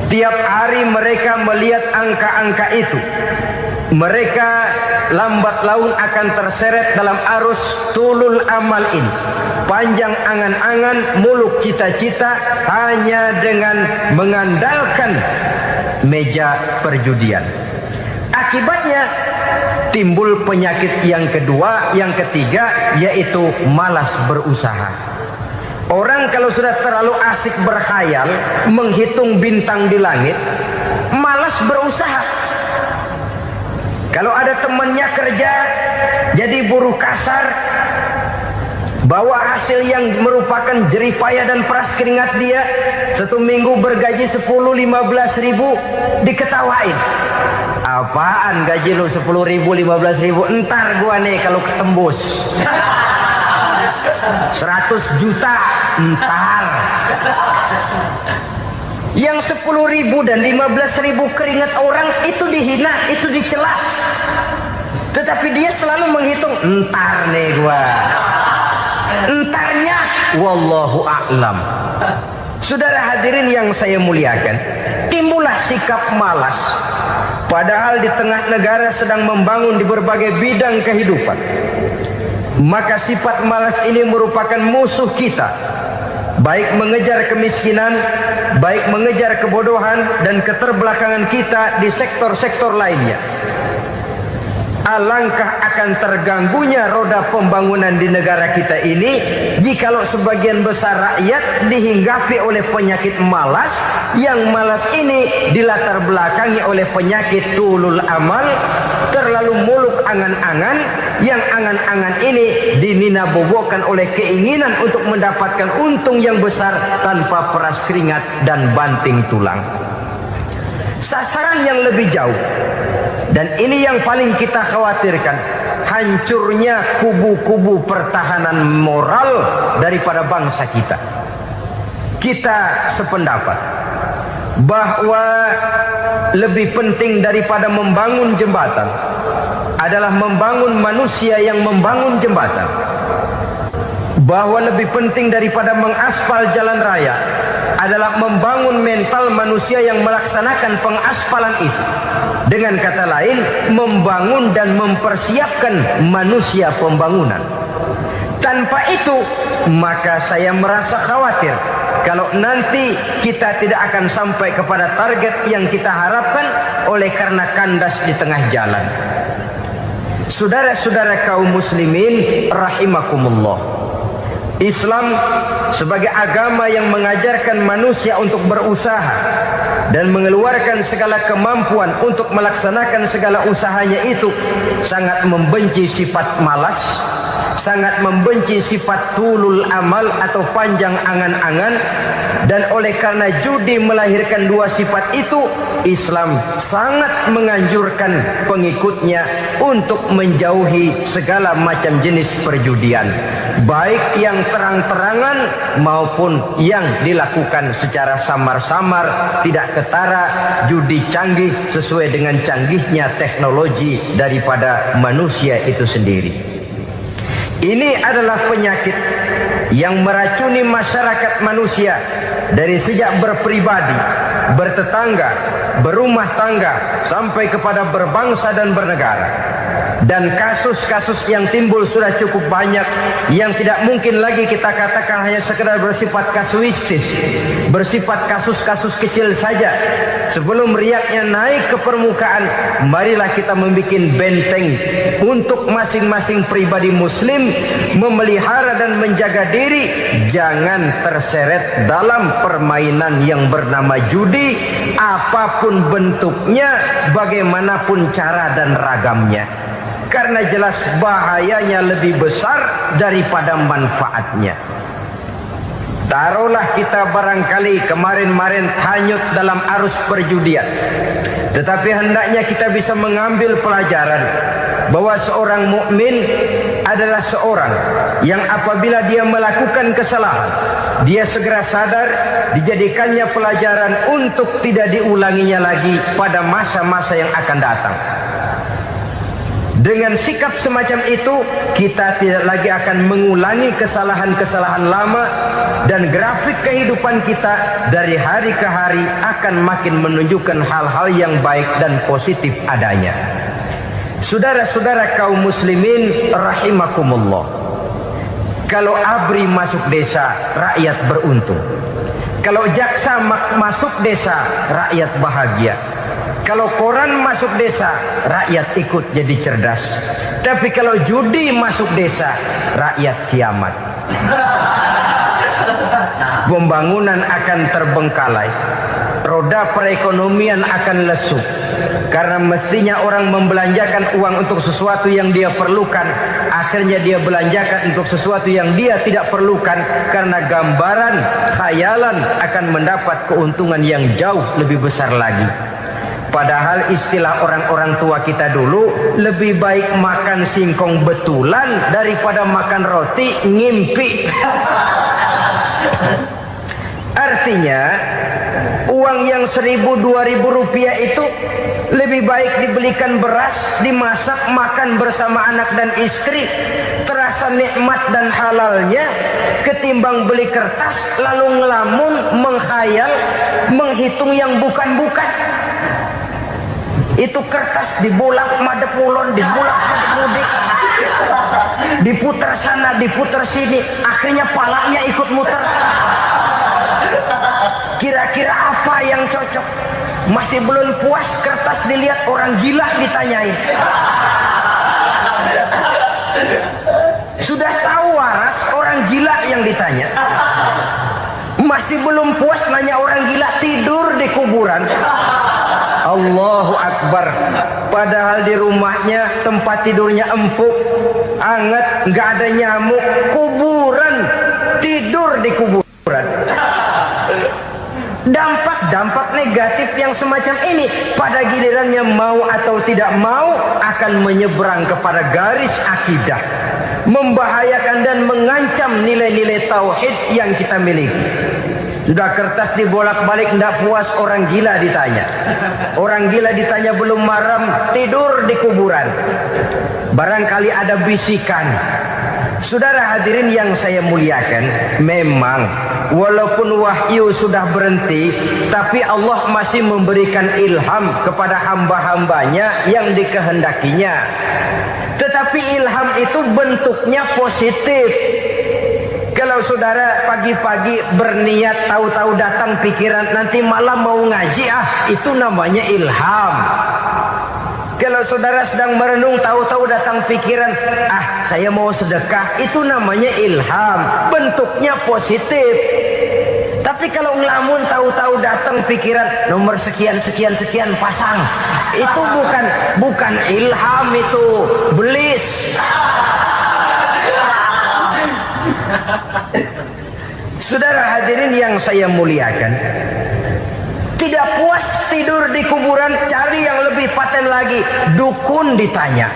Tiap hari mereka melihat angka-angka itu. mereka lambat laun akan terseret dalam arus tulul amal ini, panjang angan-angan, muluk cita-cita, hanya dengan mengandalkan meja perjudian. Akibatnya timbul penyakit yang kedua, yang ketiga, yaitu malas berusaha. Orang kalau sudah terlalu asik berkhayal, menghitung bintang di langit, malas berusaha. Kalau ada temannya kerja jadi buruh kasar, bawa hasil yang merupakan jeripaya dan peras keringat dia, 1 minggu bergaji 10-15 ribu, diketawain. Apaan gaji lu 10 ribu 15 ribu, entar gua nih kalau ketembus 100 juta entar. Yang 10 ribu dan 15 ribu keringat orang itu dihina, itu dicela. Tetapi dia selalu menghitung, entar nih gua. Entarnya wallahu a'lam. Saudara hadirin yang saya muliakan, timbullah sikap malas. Padahal di tengah negara sedang membangun di berbagai bidang kehidupan. Maka sifat malas ini merupakan musuh kita, baik mengejar kemiskinan, baik mengejar kebodohan dan keterbelakangan kita di sektor-sektor lainnya. Alangkah akan terganggunya roda pembangunan di negara kita ini jikalau sebagian besar rakyat dihinggapi oleh penyakit malas, yang malas ini dilatar belakangi oleh penyakit tulul amal, terlalu muluk angan-angan, yang angan-angan ini dininabobokan oleh keinginan untuk mendapatkan untung yang besar tanpa peras keringat dan banting tulang. Sasaran yang lebih jauh, dan ini yang paling kita khawatirkan, hancurnya kubu-kubu pertahanan moral daripada bangsa kita. Kita sependapat bahwa lebih penting daripada membangun jembatan adalah membangun manusia yang membangun jembatan. Bahwa lebih penting daripada mengaspal jalan raya adalah membangun mental manusia yang melaksanakan pengaspalan itu. Dengan kata lain, membangun dan mempersiapkan manusia pembangunan. Tanpa itu, maka saya merasa khawatir kalau nanti kita tidak akan sampai kepada target yang kita harapkan oleh karena kandas di tengah jalan. Saudara-saudara kaum muslimin rahimakumullah, Islam sebagai agama yang mengajarkan manusia untuk berusaha dan mengeluarkan segala kemampuan untuk melaksanakan segala usahanya itu, sangat membenci sifat malas, sangat membenci sifat tulul amal atau panjang angan-angan. Dan oleh karena judi melahirkan dua sifat itu, Islam sangat menganjurkan pengikutnya untuk menjauhi segala macam jenis perjudian, baik yang terang-terangan maupun yang dilakukan secara samar-samar, tidak ketara, judi canggih sesuai dengan canggihnya teknologi daripada manusia itu sendiri. Ini adalah penyakit yang meracuni masyarakat manusia dari sejak berpribadi, bertetangga, berumah tangga, sampai kepada berbangsa dan bernegara. Dan kasus-kasus yang timbul sudah cukup banyak, yang tidak mungkin lagi kita katakan hanya sekedar bersifat kasuistis, bersifat kasus-kasus kecil saja. Sebelum riaknya naik ke permukaan, marilah kita membuat benteng untuk masing-masing pribadi muslim memelihara dan menjaga diri, jangan terseret dalam permainan yang bernama judi, apapun bentuknya, bagaimanapun cara dan ragamnya. Karena jelas bahayanya lebih besar daripada manfaatnya. Taruhlah kita barangkali kemarin-marin hanyut dalam arus perjudian, tetapi hendaknya kita bisa mengambil pelajaran bahwa seorang mukmin adalah seorang yang apabila dia melakukan kesalahan, dia segera sadar, dijadikannya pelajaran untuk tidak diulanginya lagi pada masa-masa yang akan datang. Dengan sikap semacam itu, kita tidak lagi akan mengulangi kesalahan-kesalahan lama, dan grafik kehidupan kita dari hari ke hari akan makin menunjukkan hal-hal yang baik dan positif adanya. Saudara-saudara kaum muslimin rahimakumullah, kalau ABRI masuk desa, rakyat beruntung. Kalau jaksa masuk desa, rakyat bahagia. Kalau koran masuk desa, rakyat ikut jadi cerdas. Tapi kalau judi masuk desa, rakyat kiamat. Pembangunan akan terbengkalai, roda perekonomian akan lesu. Karena mestinya orang membelanjakan uang untuk sesuatu yang dia perlukan, akhirnya dia belanjakan untuk sesuatu yang dia tidak perlukan, karena gambaran, khayalan akan mendapat keuntungan yang jauh lebih besar lagi. Padahal istilah orang-orang tua kita dulu, lebih baik makan singkong betulan daripada makan roti ngimpi. Artinya uang yang 1.000-2.000 rupiah itu lebih baik dibelikan beras, dimasak, makan bersama anak dan istri, terasa nikmat dan halalnya, ketimbang beli kertas lalu ngelamun, menghayal, menghitung yang bukan-bukan. Itu kertas dibolak madep ulon, dibolak madep mudik, diputar sana, diputar sini, akhirnya palanya ikut muter. Kira-kira apa yang cocok? Masih belum puas, kertas dilihat, orang gila ditanyain. Sudah tahu waras, orang gila yang ditanya. Masih belum puas, nanya orang gila, tidur di kuburan. Allahu Akbar. Padahal di rumahnya tempat tidurnya empuk, anget, nggak ada nyamuk. Kuburan, tidur di kuburan. Dampak-dampak negatif yang semacam ini pada gilirannya mau atau tidak mau akan menyeberang kepada garis akidah, membahayakan dan mengancam nilai-nilai tauhid yang kita miliki. Sudah kertas dibolak-balik, tidak puas, orang gila ditanya. Orang gila ditanya belum maram, tidur di kuburan. Barangkali ada bisikan. Saudara hadirin yang saya muliakan, memang walaupun wahyu sudah berhenti, tapi Allah masih memberikan ilham kepada hamba-hambanya yang dikehendakinya. Tetapi ilham itu bentuknya positif. Kalau saudara pagi-pagi berniat, tahu-tahu datang pikiran nanti malam mau ngaji, itu namanya ilham. Kalau saudara sedang merenung, tahu-tahu datang pikiran, saya mau sedekah, itu namanya ilham, bentuknya positif. Tapi kalau ngelamun, tahu-tahu datang pikiran nomor sekian sekian sekian pasang, itu bukan ilham, itu belis. Saudara hadirin yang saya muliakan, tidak puas tidur di kuburan, cari yang lebih paten lagi, dukun ditanya.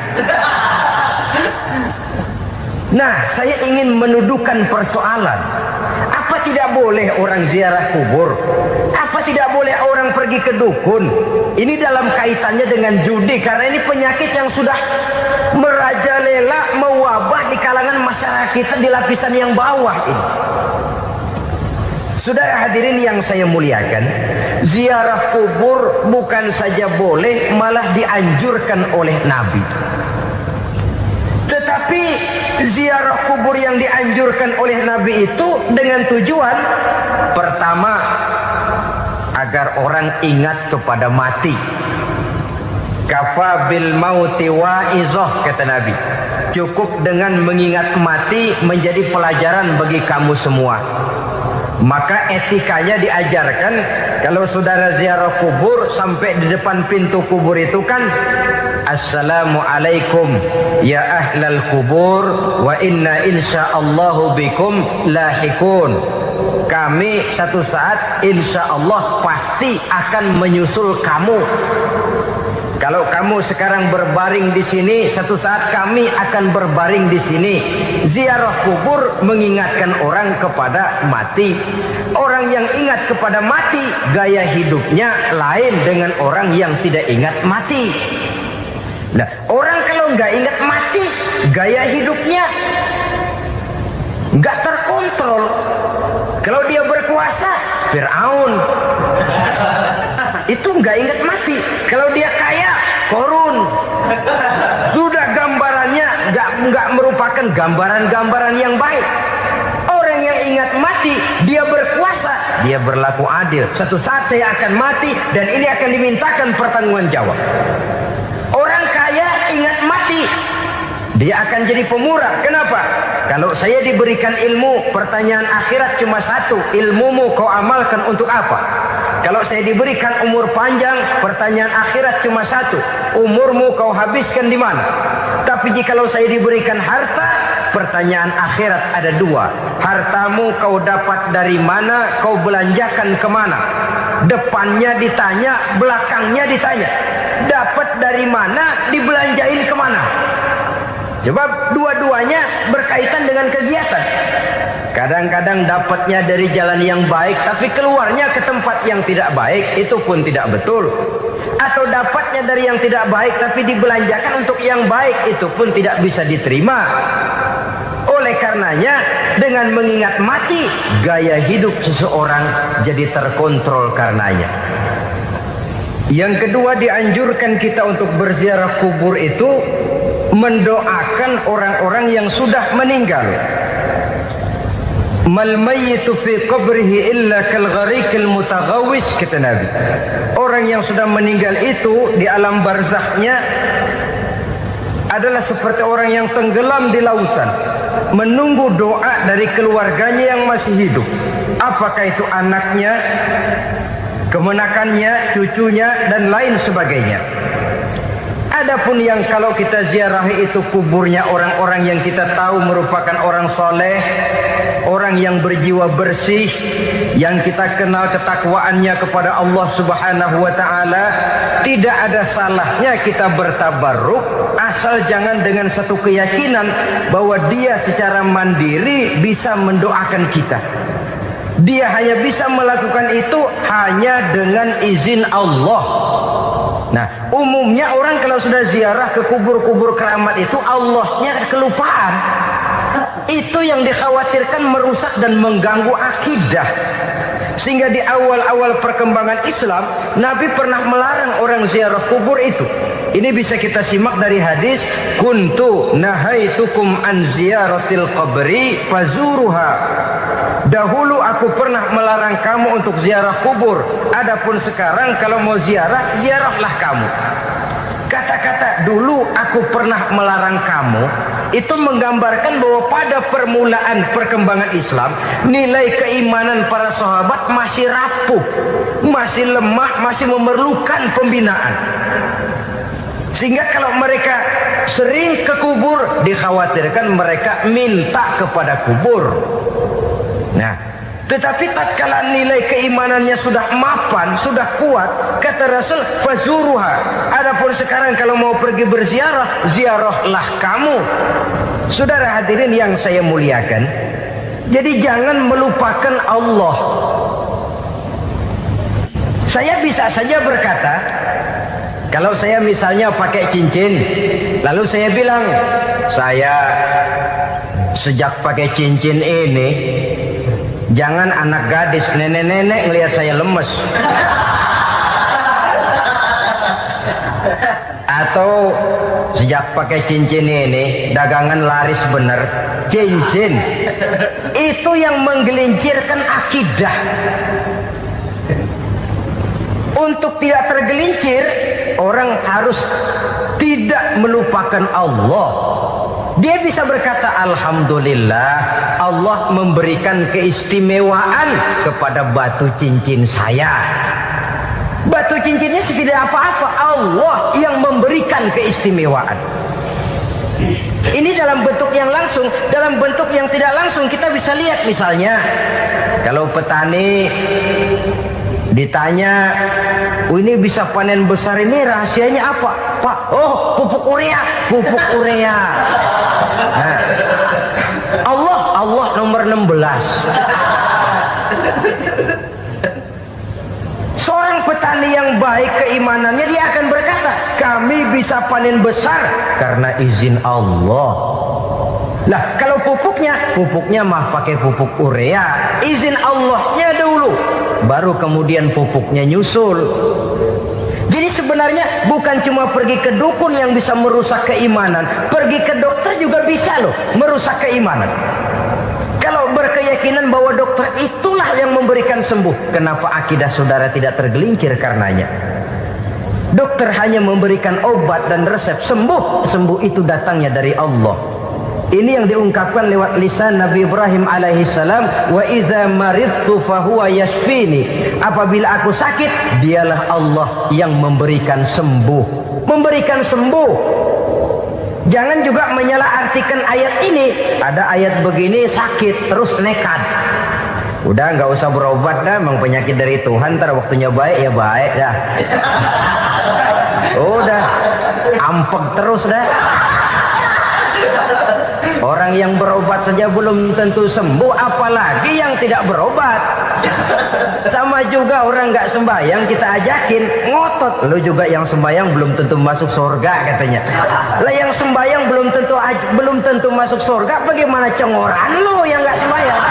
Nah, saya ingin menuduhkan persoalan. Apa tidak boleh orang ziarah kubur? Apa tidak boleh orang pergi ke dukun? Ini dalam kaitannya dengan judi, karena ini penyakit yang sudah merajalela, mewabah di kalangan masyarakat kita di lapisan yang bawah ini. Saudara hadirin yang saya muliakan, ziarah kubur bukan saja boleh, malah dianjurkan oleh Nabi. Tetapi ziarah kubur yang dianjurkan oleh Nabi itu dengan tujuan pertama, agar orang ingat kepada mati. Kafa bil mauti wa'izah, kata Nabi. Cukup dengan mengingat mati menjadi pelajaran bagi kamu semua. Maka etikanya diajarkan, kalau saudara ziarah kubur, sampai di depan pintu kubur itu kan, Assalamualaikum ya ahlal kubur wa inna insyaallahu bikum lahikun. Kami satu saat insya Allah pasti akan menyusul kamu. Kalau kamu sekarang berbaring di sini, satu saat kami akan berbaring di sini. Ziarah kubur mengingatkan orang kepada mati. Orang yang ingat kepada mati, gaya hidupnya lain dengan orang yang tidak ingat mati. Nah, orang kalau nggak ingat mati, gaya hidupnya nggak terkontrol. Kalau dia berkuasa, Fir'aun. Itu nggak ingat mati. Kalau dia kaya, korun. Sudah gambarannya nggak merupakan gambaran-gambaran yang baik. Orang yang ingat mati, dia berkuasa, dia berlaku adil. Satu saat saya akan mati dan ini akan dimintakan pertanggungan jawab. Orang kaya ingat mati, dia akan jadi pemurah. Kenapa? Kalau saya diberikan ilmu, pertanyaan akhirat cuma satu, ilmumu kau amalkan untuk apa? Kalau saya diberikan umur panjang, pertanyaan akhirat cuma satu, umurmu kau habiskan di mana? Tapi jikalau saya diberikan harta, pertanyaan akhirat ada dua, hartamu kau dapat dari mana, kau belanjakan kemana? Depannya ditanya, belakangnya ditanya. Dapat dari mana, dibelanjain kemana? Sebab dua-duanya berkaitan dengan kegiatan. Kadang-kadang dapatnya dari jalan yang baik, tapi keluarnya ke tempat yang tidak baik, itu pun tidak betul. Atau dapatnya dari yang tidak baik, tapi dibelanjakan untuk yang baik, itu pun tidak bisa diterima. Oleh karenanya, dengan mengingat mati, gaya hidup seseorang jadi terkontrol karenanya. Yang kedua, dianjurkan kita untuk berziarah kubur itu mendoakan orang-orang yang sudah meninggal. Mal mayyitu fi qabrihi illa kal gharikil mutaghawis, kata Nabi. Orang yang sudah meninggal itu di alam barzakhnya adalah seperti orang yang tenggelam di lautan, menunggu doa dari keluarganya yang masih hidup. Apakah itu anaknya, kemenakannya, cucunya, dan lain sebagainya. Adapun yang kalau kita ziarahi itu kuburnya orang-orang yang kita tahu merupakan orang soleh, orang yang berjiwa bersih, yang kita kenal ketakwaannya kepada Allah Subhanahu wa Ta'ala, tidak ada salahnya kita bertabarruk, asal jangan dengan satu keyakinan bahwa dia secara mandiri bisa mendoakan kita. Dia hanya bisa melakukan itu hanya dengan izin Allah. Nah, umumnya orang kalau sudah ziarah ke kubur-kubur keramat itu Allahnya kelupaan. Itu yang dikhawatirkan merusak dan mengganggu akidah. Sehingga di awal-awal perkembangan Islam, Nabi pernah melarang orang ziarah kubur itu. Ini bisa kita simak dari hadis, kuntu nahaitukum an ziyaratil qabri fazuruha. Dahulu aku pernah melarang kamu untuk ziarah kubur. Adapun sekarang kalau mau ziarah, ziarahlah kamu. Kata-kata dulu aku pernah melarang kamu itu menggambarkan bahwa pada permulaan perkembangan Islam, nilai keimanan para sahabat masih rapuh, masih lemah, masih memerlukan pembinaan. Sehingga kalau mereka sering ke kubur, dikhawatirkan mereka minta kepada kubur. Nah, tetapi tatkala nilai keimanannya sudah mapan, sudah kuat, kata Rasul, fazuruha. Adapun sekarang kalau mau pergi berziarah, ziarahlah kamu. Saudara hadirin yang saya muliakan, jadi jangan melupakan Allah. Saya bisa saja berkata, kalau saya misalnya pakai cincin, lalu saya bilang, saya sejak pakai cincin ini, jangan anak gadis, nenek-nenek ngelihat saya lemes. Atau sejak pakai cincin ini, dagangan laris bener. Cincin itu yang menggelincirkan akidah. Untuk tidak tergelincir, orang harus tidak melupakan Allah. Dia bisa berkata, alhamdulillah, Allah memberikan keistimewaan kepada batu cincin saya. Batu cincinnya tidak apa-apa, Allah yang memberikan keistimewaan. Ini dalam bentuk yang langsung. Dalam bentuk yang tidak langsung kita bisa lihat, misalnya kalau petani ditanya, oh, ini bisa panen besar ini rahasianya apa, Pak? Oh, pupuk urea, pupuk urea. Nah, Allah nomor 16. Seorang petani yang baik keimanannya, dia akan berkata, kami bisa panen besar karena izin Allah. Lah, kalau pupuknya mah pakai pupuk urea, izin Allahnya dulu, baru kemudian pupuknya nyusul. Jadi sebenarnya Sebenarnya bukan cuma pergi ke dukun yang bisa merusak keimanan, pergi ke dokter juga bisa loh merusak keimanan. Kalau berkeyakinan bahwa dokter itulah yang memberikan sembuh, kenapa akidah saudara tidak tergelincir karenanya? Dokter hanya memberikan obat dan resep, sembuh itu datangnya dari Allah. Ini yang diungkapkan lewat lisan Nabi Ibrahim alaihissalam, wa iza maridtu fahuwa yashfini. Apabila aku sakit, dialah Allah yang memberikan sembuh. Memberikan sembuh. Jangan juga menyalahartikan ayat ini. Ada ayat begini sakit terus nekat. Udah nggak usah berobat dah, memang penyakit dari Tuhan. Ntar waktunya baik ya baik dah. Udah ampek terus dah. Orang yang berobat saja belum tentu sembuh, apalagi yang tidak berobat. Sama juga orang nggak sembahyang kita ajakin ngotot, lu juga yang sembahyang belum tentu masuk surga katanya. Lah yang sembahyang belum tentu masuk surga, bagaimana cengoran lu yang nggak sembahyang?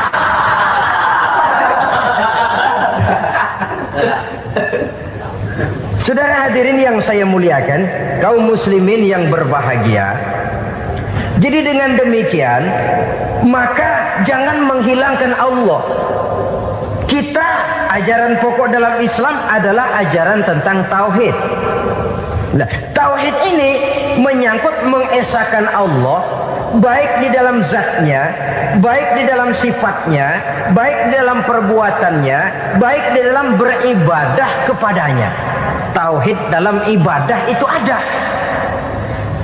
Saudara hadirin yang saya muliakan, kaum muslimin yang berbahagia. Jadi dengan demikian, maka jangan menghilangkan Allah. Kita, ajaran pokok dalam Islam adalah ajaran tentang tauhid. Nah, tauhid ini menyangkut mengesahkan Allah, baik di dalam zatnya, baik di dalam sifatnya, baik di dalam perbuatannya, baik di dalam beribadah kepadanya. Tauhid dalam ibadah itu ada.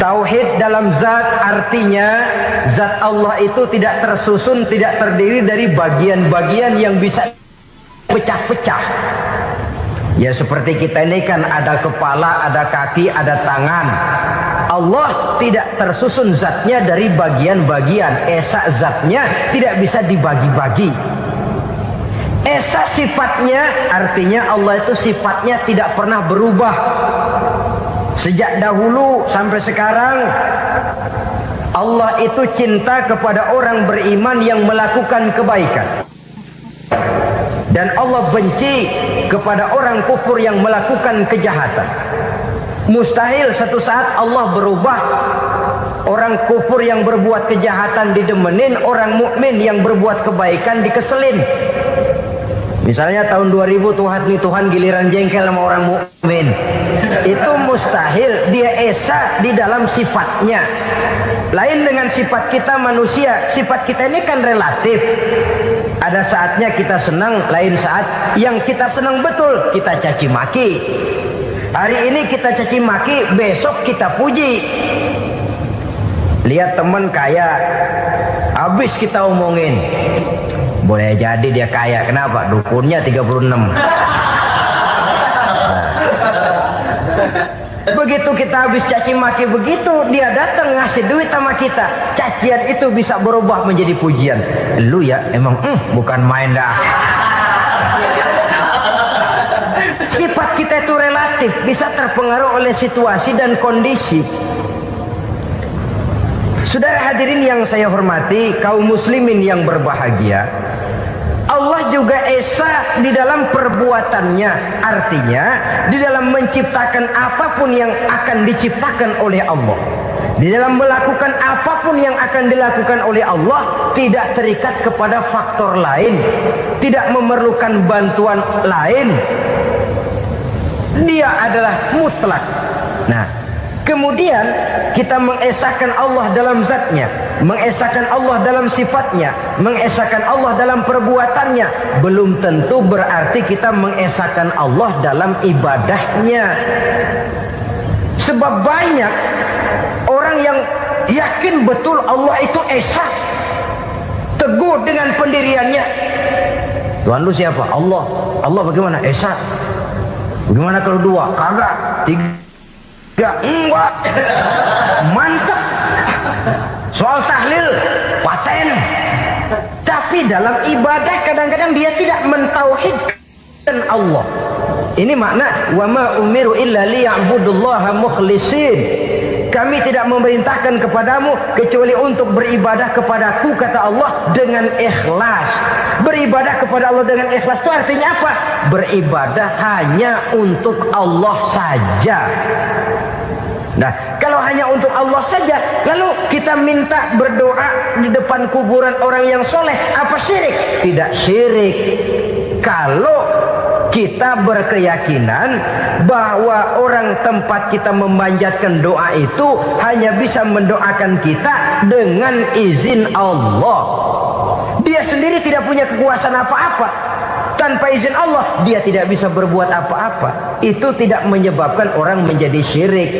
Tauhid dalam zat artinya zat Allah itu tidak tersusun, tidak terdiri dari bagian-bagian yang bisa pecah-pecah. Ya seperti kita ini kan ada kepala, ada kaki, ada tangan. Allah tidak tersusun zatnya dari bagian-bagian. Esa zatnya tidak bisa dibagi-bagi. Esa sifatnya artinya Allah itu sifatnya tidak pernah berubah. Sejak dahulu sampai sekarang Allah itu cinta kepada orang beriman yang melakukan kebaikan, dan Allah benci kepada orang kufur yang melakukan kejahatan. Mustahil satu saat Allah berubah. Orang kufur yang berbuat kejahatan didemenin, orang mukmin yang berbuat kebaikan dikeselin. Misalnya tahun 2000 Tuhan giliran jengkel sama orang mukmin. Itu mustahil, dia esa di dalam sifatnya. Lain dengan sifat kita manusia. Sifat kita ini kan relatif. Ada saatnya kita senang, lain saat yang kita senang betul kita caci maki. Hari ini kita caci maki, besok kita puji. Lihat teman kaya, habis kita omongin. Boleh jadi dia kaya, kenapa? Dukunnya 36. Begitu kita habis caci maki begitu, dia datang ngasih duit sama kita. Cacian itu bisa berubah menjadi pujian. Lu ya emang bukan main dah. Sifat kita itu relatif, bisa terpengaruh oleh situasi dan kondisi. Saudara hadirin yang saya hormati, kaum muslimin yang berbahagia, Allah juga esa di dalam perbuatannya. Artinya di dalam menciptakan apapun yang akan diciptakan oleh Allah, di dalam melakukan apapun yang akan dilakukan oleh Allah, tidak terikat kepada faktor lain, tidak memerlukan bantuan lain. Dia adalah mutlak. Nah, kemudian kita mengesahkan Allah dalam zatnya, mengesahkan Allah dalam sifatnya, mengesahkan Allah dalam perbuatannya. Belum tentu berarti kita mengesahkan Allah dalam ibadahnya. Sebab banyak orang yang yakin betul Allah itu esa, teguh dengan pendiriannya. Tuhan lu siapa? Allah. Allah bagaimana? Esa. Bagaimana kalau dua? Kagak. Tiga? Enggak. Mantap. Soal tahlil paten. Tapi dalam ibadah kadang-kadang dia tidak mentauhidkan Allah. Ini makna wa ma umiru illa liya'budullaha mukhlisin. Kami tidak memerintahkan kepadamu kecuali untuk beribadah kepadaku, kata Allah, dengan ikhlas. Beribadah kepada Allah dengan ikhlas itu artinya apa? Beribadah hanya untuk Allah saja. Nah, kalau hanya untuk Allah saja, lalu kita minta berdoa di depan kuburan orang yang soleh, apa syirik? Tidak syirik. Kalau kita berkeyakinan bahwa orang tempat kita memanjatkan doa itu hanya bisa mendoakan kita dengan izin Allah. Dia sendiri tidak punya kekuasaan apa-apa. Tanpa izin Allah dia tidak bisa berbuat apa-apa. Itu tidak menyebabkan orang menjadi syirik.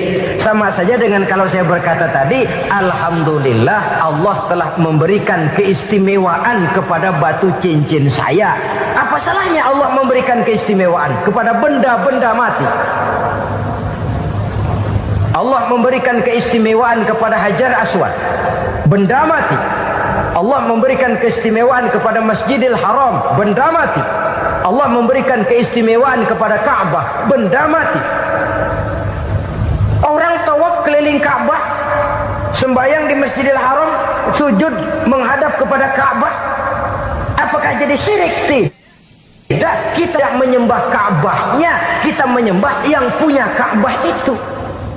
Sama saja dengan kalau saya berkata tadi, alhamdulillah Allah telah memberikan keistimewaan kepada batu cincin saya. Apa salahnya Allah memberikan keistimewaan kepada benda-benda mati? Allah memberikan keistimewaan kepada Hajar Aswad, benda mati. Allah memberikan keistimewaan kepada Masjidil Haram, benda mati. Allah memberikan keistimewaan kepada Ka'bah, benda mati. Orang tawaf keliling Ka'bah, sembahyang di Masjidil Haram, sujud menghadap kepada Ka'bah, apakah jadi syirik? Tidak, kita menyembah Ka'bahnya, kita menyembah yang punya Ka'bah itu.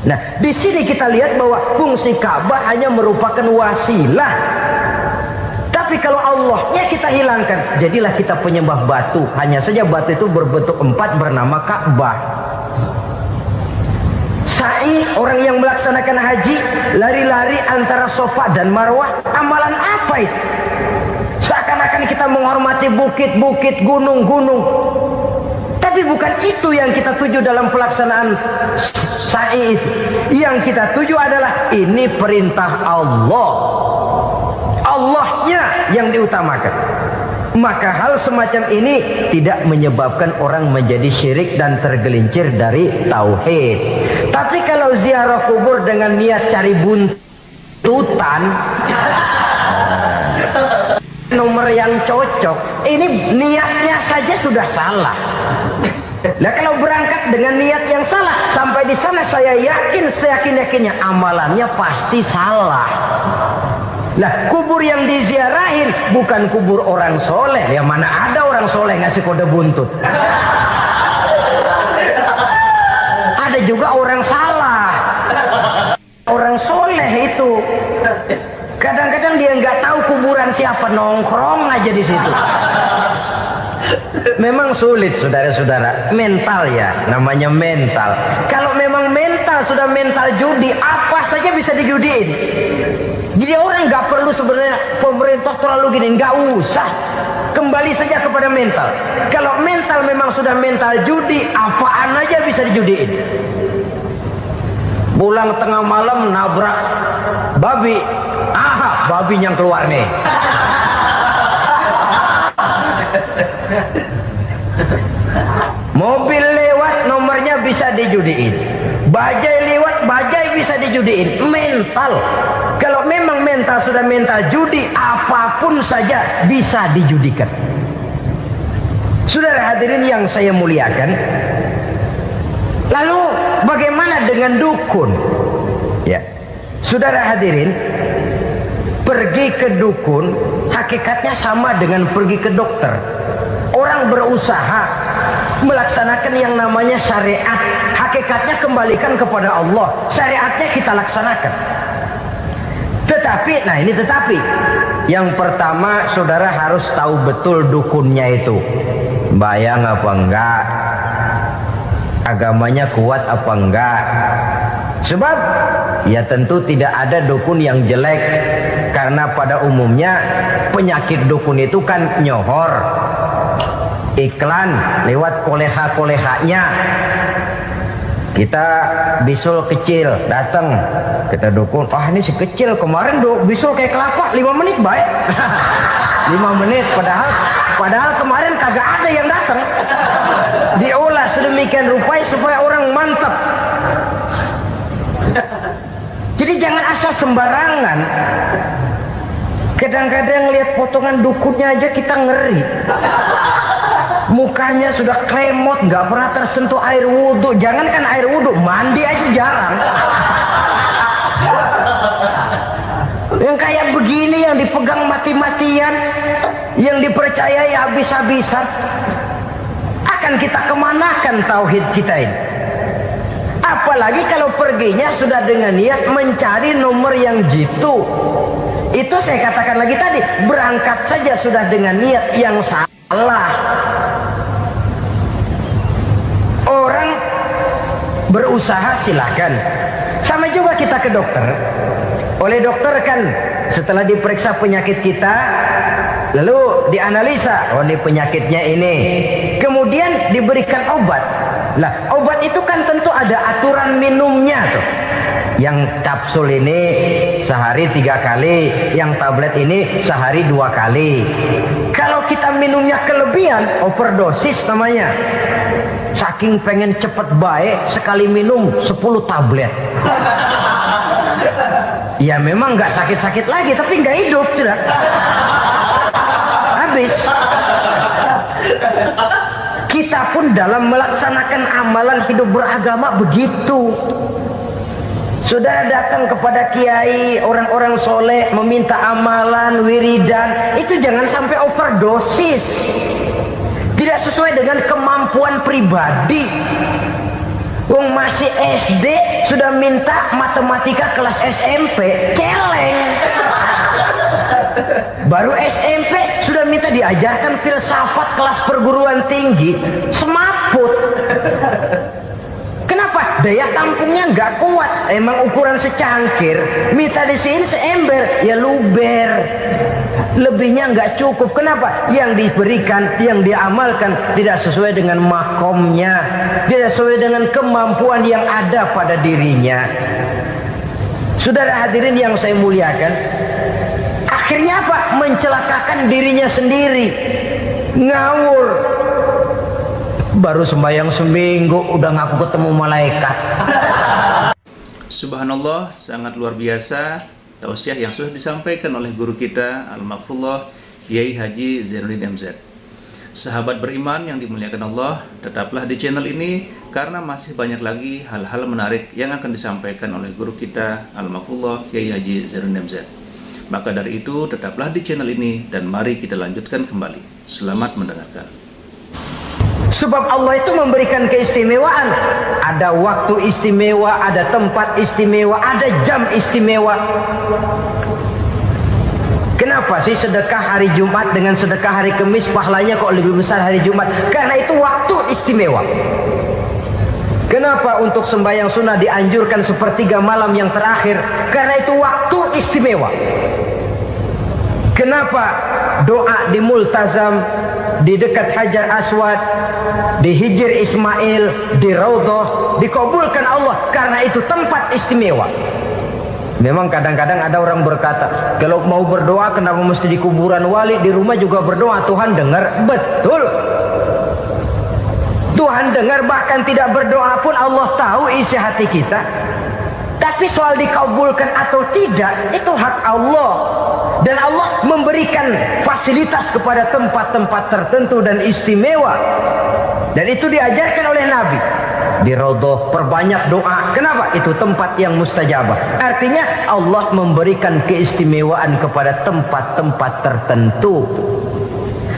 Nah, di sini kita lihat bahwa fungsi Ka'bah hanya merupakan wasilah. Tapi kalau Allahnya kita hilangkan, jadilah kita penyembah batu. Hanya saja batu itu berbentuk 4 bernama Ka'bah. Sa'i, orang yang melaksanakan haji, lari-lari antara Safa dan Marwah, amalan apa itu? Seakan-akan kita menghormati bukit-bukit, gunung-gunung. Tapi bukan itu yang kita tuju dalam pelaksanaan sa'i itu. Yang kita tuju adalah ini perintah Allah. Allahnya yang diutamakan. Maka hal semacam ini tidak menyebabkan orang menjadi syirik dan tergelincir dari tauhid. Tapi kalau ziarah kubur dengan niat cari buntutan, nomor yang cocok, ini niatnya saja sudah salah. Nah, kalau berangkat dengan niat yang salah, sampai di sana saya yakin, seyakin-yakinnya amalannya pasti salah. Nah, kubur yang diziarahin bukan kubur orang soleh. Ya, mana ada orang soleh ngasih kode buntut. Ada juga orang salah. Orang soleh itu kadang-kadang dia nggak tahu kuburan siapa, nongkrong aja di situ. Memang sulit, saudara-saudara. Mental ya, namanya mental. Kalau memang mental sudah mental judi, apa saja bisa dijudiin. Jadi orang nggak perlu sebenarnya pemerintah terlalu gini, nggak usah. Kembali saja kepada mental. Kalau mental memang sudah mental judi, apaan aja bisa dijudiin. Pulang tengah malam nabrak babi, babi yang keluar nih. Mobil lewat, nomornya bisa dijudiin. Bajai lewat, bajai bisa dijudiin. Mental. Kalau memang mental sudah mental judi, apapun saja bisa dijudikan. Saudara hadirin yang saya muliakan, lalu bagaimana dengan dukun? Ya, saudara hadirin, pergi ke dukun hakikatnya sama dengan pergi ke dokter. Orang berusaha melaksanakan yang namanya syariat, hakikatnya kembalikan kepada Allah. Syariatnya kita laksanakan. Tetapi, nah ini tetapi, yang pertama saudara harus tahu betul dukunnya itu bayang apa enggak, agamanya kuat apa enggak. Sebab ya tentu tidak ada dukun yang jelek, karena pada umumnya penyakit dukun itu kan nyohor, iklan lewat koleha-kolehanya. Kita bisul kecil datang, kita dukun, ini si kecil kemarin bisul kayak kelapa 5 menit baik. 5 menit padahal kemarin kagak ada yang datang. Diolah sedemikian rupa supaya orang mantap. Jadi jangan asal sembarangan. Kadang-kadang lihat potongan dukunnya aja kita ngeri. Mukanya sudah klemot, nggak pernah tersentuh air wudhu. Jangankan air wudhu, mandi aja jarang. Yang kayak begini yang dipegang mati-matian, yang dipercayai habis-habisan. Akan kita kemanakan tauhid kita ini? Apalagi kalau perginya sudah dengan niat mencari nomor yang jitu. Itu saya katakan lagi tadi, berangkat saja sudah dengan niat yang salah. Orang berusaha silahkan. Sama juga kita ke dokter. Oleh dokter kan setelah diperiksa penyakit kita, lalu dianalisa, oh ini penyakitnya ini. Kemudian diberikan obat. Lah, obat itu kan tentu ada aturan minumnya tuh. Yang kapsul ini sehari 3 kali, yang tablet ini sehari 2 kali. Kalau kita minumnya kelebihan, overdosis namanya. Saking pengen cepet baik, sekali minum 10 tablet. Ya memang nggak sakit-sakit lagi, tapi nggak hidup sudah. Habis. Kita pun dalam melaksanakan amalan hidup beragama begitu. Sudah datang kepada kiai, orang-orang soleh meminta amalan, wiridan, itu jangan sampai overdosis. Tidak sesuai dengan kemampuan pribadi. Wong masih SD sudah minta matematika kelas SMP, celeng. Baru SMP sudah minta diajarkan filsafat kelas perguruan tinggi, semaput. Kenapa? Daya tampungnya nggak kuat. Emang ukuran secangkir, minta di sini seember, ya luber. Lebihnya nggak cukup. Kenapa? Yang diberikan, yang diamalkan tidak sesuai dengan makomnya, tidak sesuai dengan kemampuan yang ada pada dirinya. Saudara hadirin yang saya muliakan, akhirnya apa? Mencelakakan dirinya sendiri. Ngawur. Baru sembahyang seminggu udah ngaku ketemu malaikat. Subhanallah, sangat luar biasa tausiah yang sudah disampaikan oleh guru kita Al-Maghfurullah Kiai Haji Zainuddin MZ. Sahabat beriman yang dimuliakan Allah, tetaplah di channel ini karena masih banyak lagi hal-hal menarik yang akan disampaikan oleh guru kita Al-Maghfurullah Kiai Haji Zainuddin MZ. Maka dari itu tetaplah di channel ini dan mari kita lanjutkan kembali. Selamat mendengarkan. Sebab Allah itu memberikan keistimewaan. Ada waktu istimewa, ada tempat istimewa, ada jam istimewa. Kenapa sih sedekah hari Jumat dengan sedekah hari Kamis pahalanya kok lebih besar hari Jumat? Karena itu waktu istimewa. Kenapa untuk sembahyang sunnah dianjurkan sepertiga malam yang terakhir? Karena itu waktu istimewa. Kenapa doa di Multazam, di dekat Hajar Aswad, di Hijr Ismail, di Raudhah dikabulkan Allah? Karena itu tempat istimewa. Memang kadang-kadang ada orang berkata, kalau mau berdoa kenapa mesti di kuburan wali? Di rumah juga berdoa, Tuhan dengar. Betul, Tuhan dengar, bahkan tidak berdoa pun Allah tahu isi hati kita. Tapi soal dikabulkan atau tidak, itu hak Allah. Dan Allah memberikan fasilitas kepada tempat-tempat tertentu dan istimewa. Dan itu diajarkan oleh Nabi. Di Raudhah perbanyak doa. Kenapa? Itu tempat yang mustajabah. Artinya Allah memberikan keistimewaan kepada tempat-tempat tertentu.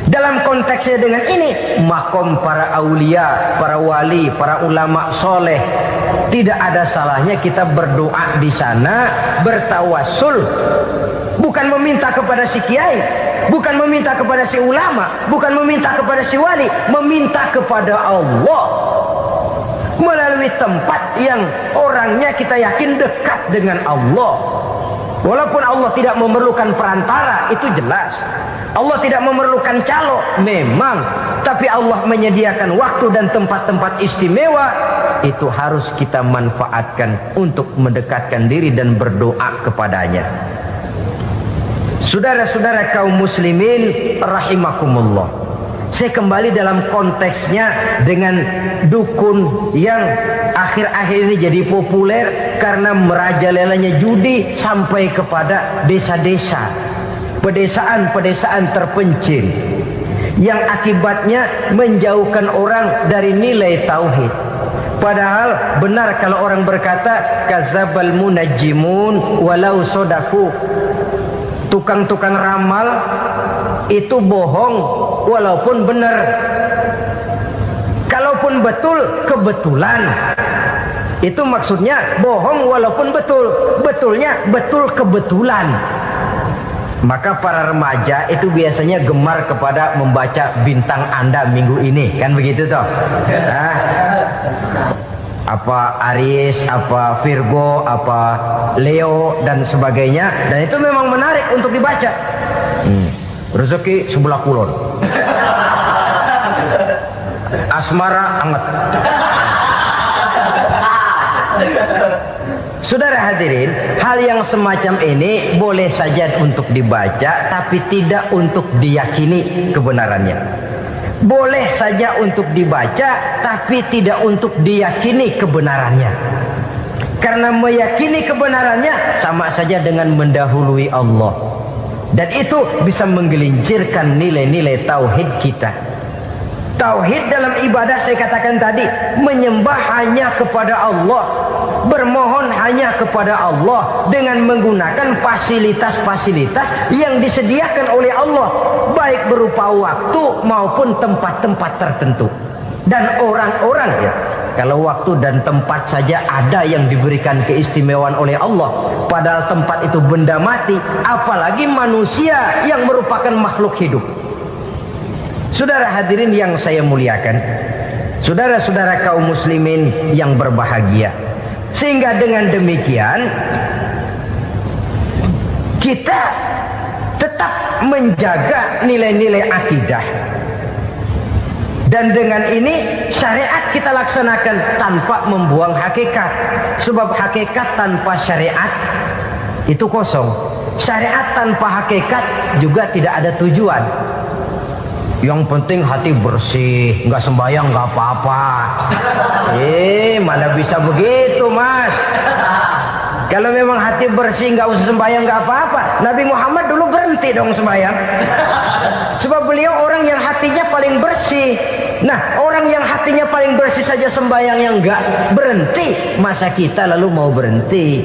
Dalam konteksnya dengan ini, makom para aulia, para wali, para ulama soleh, tidak ada salahnya kita berdoa di sana, bertawassul. Bukan meminta kepada si kiai, bukan meminta kepada si ulama, bukan meminta kepada si wali, meminta kepada Allah melalui tempat yang orangnya kita yakin dekat dengan Allah. Walaupun Allah tidak memerlukan perantara, itu jelas. Allah tidak memerlukan calo, memang. Tapi Allah menyediakan waktu dan tempat-tempat istimewa. Itu harus kita manfaatkan untuk mendekatkan diri dan berdoa kepadanya. Saudara-saudara kaum muslimin rahimakumullah, saya kembali dalam konteksnya dengan dukun yang akhir-akhir ini jadi populer karena merajalelanya judi sampai kepada desa-desa, pedesaan-pedesaan terpencil, yang akibatnya menjauhkan orang dari nilai tauhid. Padahal benar kalau orang berkata kadzabal munajjimun walau sodaku, tukang-tukang ramal itu bohong walaupun benar. Kalaupun betul, kebetulan. Itu maksudnya bohong walaupun betul. Betulnya betul kebetulan. Maka para remaja itu biasanya gemar kepada membaca bintang Anda minggu ini, kan begitu toh? Nah, apa Aries, apa Virgo, apa Leo dan sebagainya, dan itu memang menarik untuk dibaca. Rezeki sebelah kulon, asmara anget. Saudara hadirin, hal yang semacam ini boleh saja untuk dibaca, tapi tidak untuk diyakini kebenarannya. Boleh saja untuk dibaca, tapi tidak untuk diyakini kebenarannya. Karena meyakini kebenarannya sama saja dengan mendahului Allah. Dan itu bisa menggelincirkan nilai-nilai tauhid kita. Tauhid dalam ibadah saya katakan tadi, menyembah hanya kepada Allah, bermohon hanya kepada Allah dengan menggunakan fasilitas-fasilitas yang disediakan oleh Allah, baik berupa waktu maupun tempat-tempat tertentu dan orang-orang ya. Kalau waktu dan tempat saja ada yang diberikan keistimewaan oleh Allah, padahal tempat itu benda mati, apalagi manusia yang merupakan makhluk hidup. Saudara hadirin yang saya muliakan, saudara-saudara kaum muslimin yang berbahagia, sehingga dengan demikian kita tetap menjaga nilai-nilai akidah. Dan dengan ini syariat kita laksanakan tanpa membuang hakikat. Sebab hakikat tanpa syariat itu kosong. Syariat tanpa hakikat juga tidak ada tujuan. Yang penting hati bersih, nggak sembahyang nggak apa-apa. Mana bisa begitu, Mas? Kalau memang hati bersih nggak usah sembahyang nggak apa-apa. Nabi Muhammad dulu berhenti dong sembahyang. Sebab beliau orang yang hatinya paling bersih. Nah, orang yang hatinya paling bersih saja sembahyang yang nggak berhenti, masa kita lalu mau berhenti?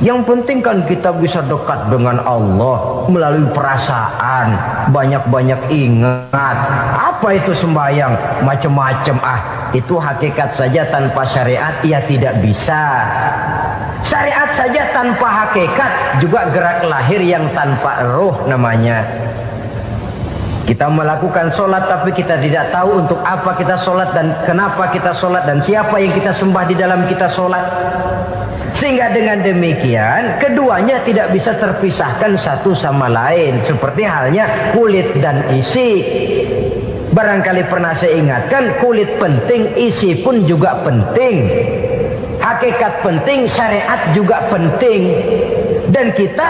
Yang penting kan kita bisa dekat dengan Allah melalui perasaan, banyak-banyak ingat. Apa itu sembahyang? Macam-macam. Itu hakikat saja tanpa syariat ya tidak bisa. Syariat saja tanpa hakikat juga gerak lahir yang tanpa roh namanya. Kita melakukan sholat tapi kita tidak tahu untuk apa kita sholat dan kenapa kita sholat dan siapa yang kita sembah di dalam kita sholat. Sehingga dengan demikian keduanya tidak bisa terpisahkan satu sama lain, seperti halnya kulit dan isi. Barangkali pernah saya ingatkan, kulit penting, isi pun juga penting. Hakikat penting, syariat juga penting. Dan kita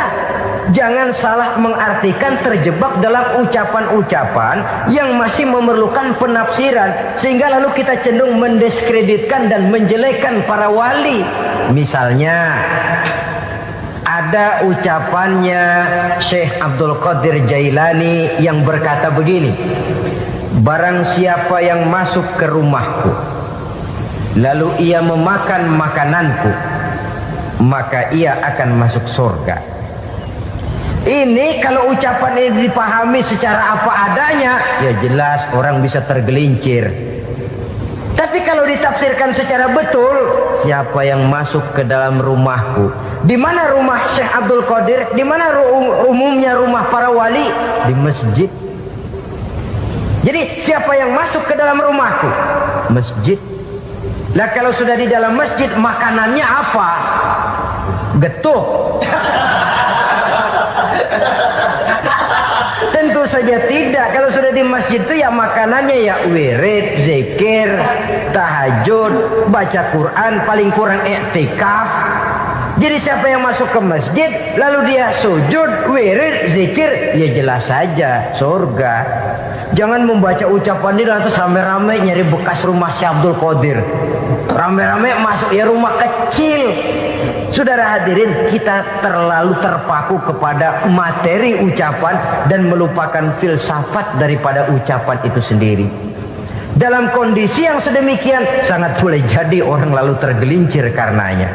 jangan salah mengartikan, terjebak dalam ucapan-ucapan yang masih memerlukan penafsiran, sehingga lalu kita cenderung mendiskreditkan dan menjelekkan para wali. Misalnya ada ucapannya Syekh Abdul Qadir Jailani yang berkata begini: barang siapa yang masuk ke rumahku lalu ia memakan makananku, maka ia akan masuk surga. Ini kalau ucapan ini dipahami secara apa adanya, ya jelas orang bisa tergelincir. Tapi kalau ditafsirkan secara betul, siapa yang masuk ke dalam rumahku? Di mana rumah Syekh Abdul Qadir? Di mana umumnya rumah para wali? Di masjid. Jadi siapa yang masuk ke dalam rumahku? Masjid. Lah kalau sudah di dalam masjid, makanannya apa? Getuh. Tentu saja tidak. Kalau sudah di masjid itu ya makanannya ya wirid, zikir, tahajud, baca Quran, paling kurang i'tikaf. Jadi siapa yang masuk ke masjid lalu dia sujud, wirid, zikir, ya jelas saja surga. Jangan membaca ucapan ini terus rame-rame nyari bekas rumah Syekh Abdul Qadir. Rame-rame masuk ya rumah kecil. Saudara hadirin, kita terlalu terpaku kepada materi ucapan dan melupakan filsafat daripada ucapan itu sendiri. Dalam kondisi yang sedemikian, sangat boleh jadi orang lalu tergelincir karenanya.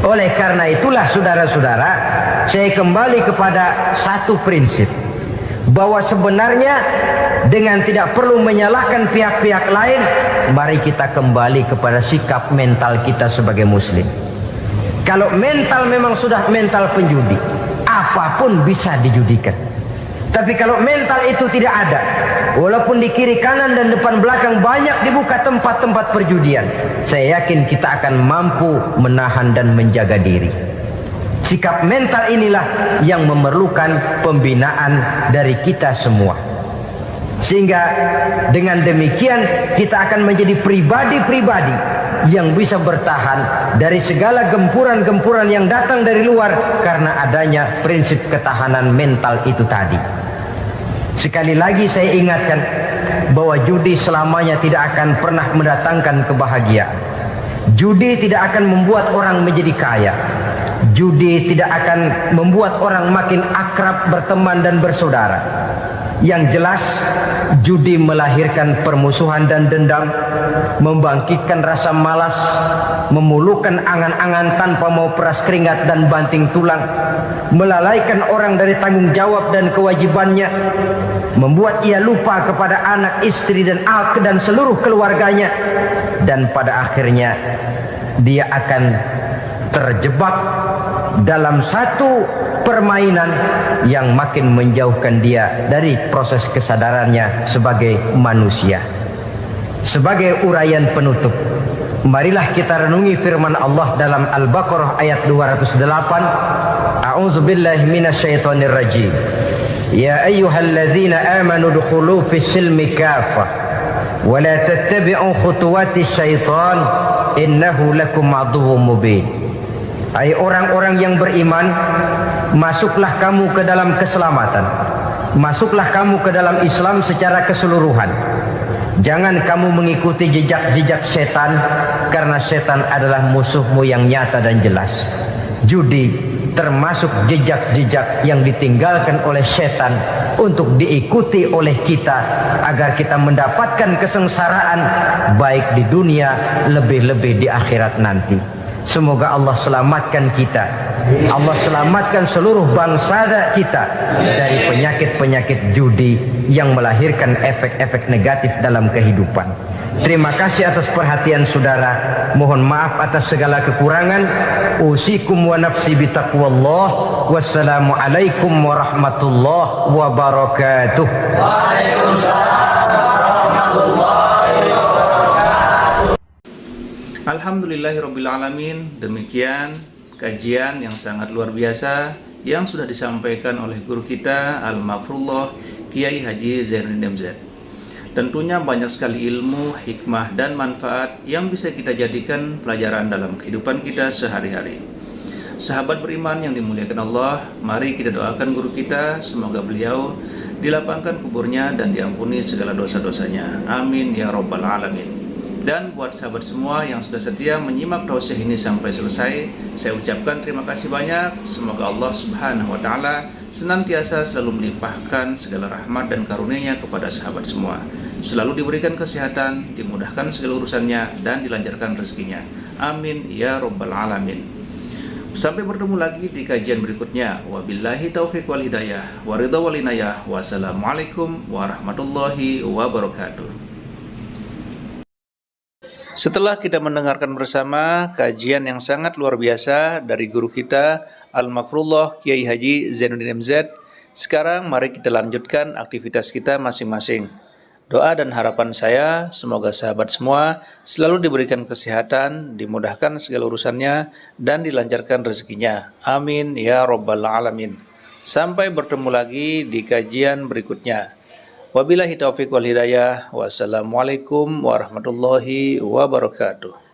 Oleh karena itulah saudara-saudara, saya kembali kepada satu prinsip. bahwa sebenarnya dengan tidak perlu menyalahkan pihak-pihak lain, mari kita kembali kepada sikap mental kita sebagai muslim. Kalau mental memang sudah mental penjudi, apapun bisa dijudikan. Tapi kalau mental itu tidak ada, walaupun di kiri kanan dan depan belakang banyak dibuka tempat-tempat perjudian, saya yakin kita akan mampu menahan dan menjaga diri. Sikap mental inilah yang memerlukan pembinaan dari kita semua. Sehingga dengan demikian kita akan menjadi pribadi-pribadi yang bisa bertahan dari segala gempuran-gempuran yang datang dari luar karena adanya prinsip ketahanan mental itu tadi. Sekali lagi saya ingatkan bahwa judi selamanya tidak akan pernah mendatangkan kebahagiaan. Judi tidak akan membuat orang menjadi kaya. Judi tidak akan membuat orang makin akrab berteman dan bersaudara. Yang jelas, judi melahirkan permusuhan dan dendam, membangkitkan rasa malas, memuluhkan angan-angan tanpa mau peras keringat dan banting tulang, melalaikan orang dari tanggung jawab dan kewajibannya, membuat ia lupa kepada anak, istri dan seluruh keluarganya, dan pada akhirnya dia akan terjebak dalam satu permainan yang makin menjauhkan dia dari proses kesadarannya sebagai manusia. Sebagai uraian penutup, marilah kita renungi firman Allah dalam Al-Baqarah ayat 208. A'udzubillahi minasyaitonir rajim. Ya ayyuhalladzina amanu dukhulu fis silmi kafah wa la tattabi'u khutuwatis syaitan innahu lakum aduwwum mubin. Hai orang-orang yang beriman, masuklah kamu ke dalam keselamatan. Masuklah kamu ke dalam Islam secara keseluruhan. Jangan kamu mengikuti jejak-jejak setan, karena setan adalah musuhmu yang nyata dan jelas. Judi termasuk jejak-jejak yang ditinggalkan oleh setan untuk diikuti oleh kita agar kita mendapatkan kesengsaraan baik di dunia, lebih-lebih di akhirat nanti. Semoga Allah selamatkan kita, Allah selamatkan seluruh bangsa kita dari penyakit-penyakit judi yang melahirkan efek-efek negatif dalam kehidupan. Terima kasih atas perhatian saudara. Mohon maaf atas segala kekurangan. Usikum wa nafsi bitaqwallah. Wassalamualaikum warahmatullahi wabarakatuh. Waalaikumsalam warahmatullahi wabarakatuh. Alhamdulillahirrabbilalamin. Demikian kajian yang sangat luar biasa yang sudah disampaikan oleh guru kita Al-Maghfurullah Kiai Haji Zainuddin MZ. Tentunya banyak sekali ilmu, hikmah dan manfaat yang bisa kita jadikan pelajaran dalam kehidupan kita sehari-hari. Sahabat beriman yang dimuliakan Allah, mari kita doakan guru kita, semoga beliau dilapangkan kuburnya dan diampuni segala dosa-dosanya. Amin ya rabbal alamin. Dan buat sahabat semua yang sudah setia menyimak tausiah ini sampai selesai, saya ucapkan terima kasih banyak. Semoga Allah Subhanahu wa taala senantiasa selalu melimpahkan segala rahmat dan karunia-Nya kepada sahabat semua. Selalu diberikan kesehatan, dimudahkan segala urusannya dan dilancarkan rezekinya. Amin ya rabbal alamin. Sampai bertemu lagi di kajian berikutnya. Wabillahi taufiq wal hidayah, waridha wal inayah. Wassalamualaikum warahmatullahi wabarakatuh. Setelah kita mendengarkan bersama kajian yang sangat luar biasa dari guru kita Al-Maghfurullah Kiai Haji Zainuddin MZ, sekarang mari kita lanjutkan aktivitas kita masing-masing. Doa dan harapan saya, semoga sahabat semua selalu diberikan kesehatan, dimudahkan segala urusannya, dan dilancarkan rezekinya. Amin ya rabbal alamin. Sampai bertemu lagi di kajian berikutnya. Wabillahi taufiq wal hidayah. Wassalamualaikum warahmatullahi wabarakatuh.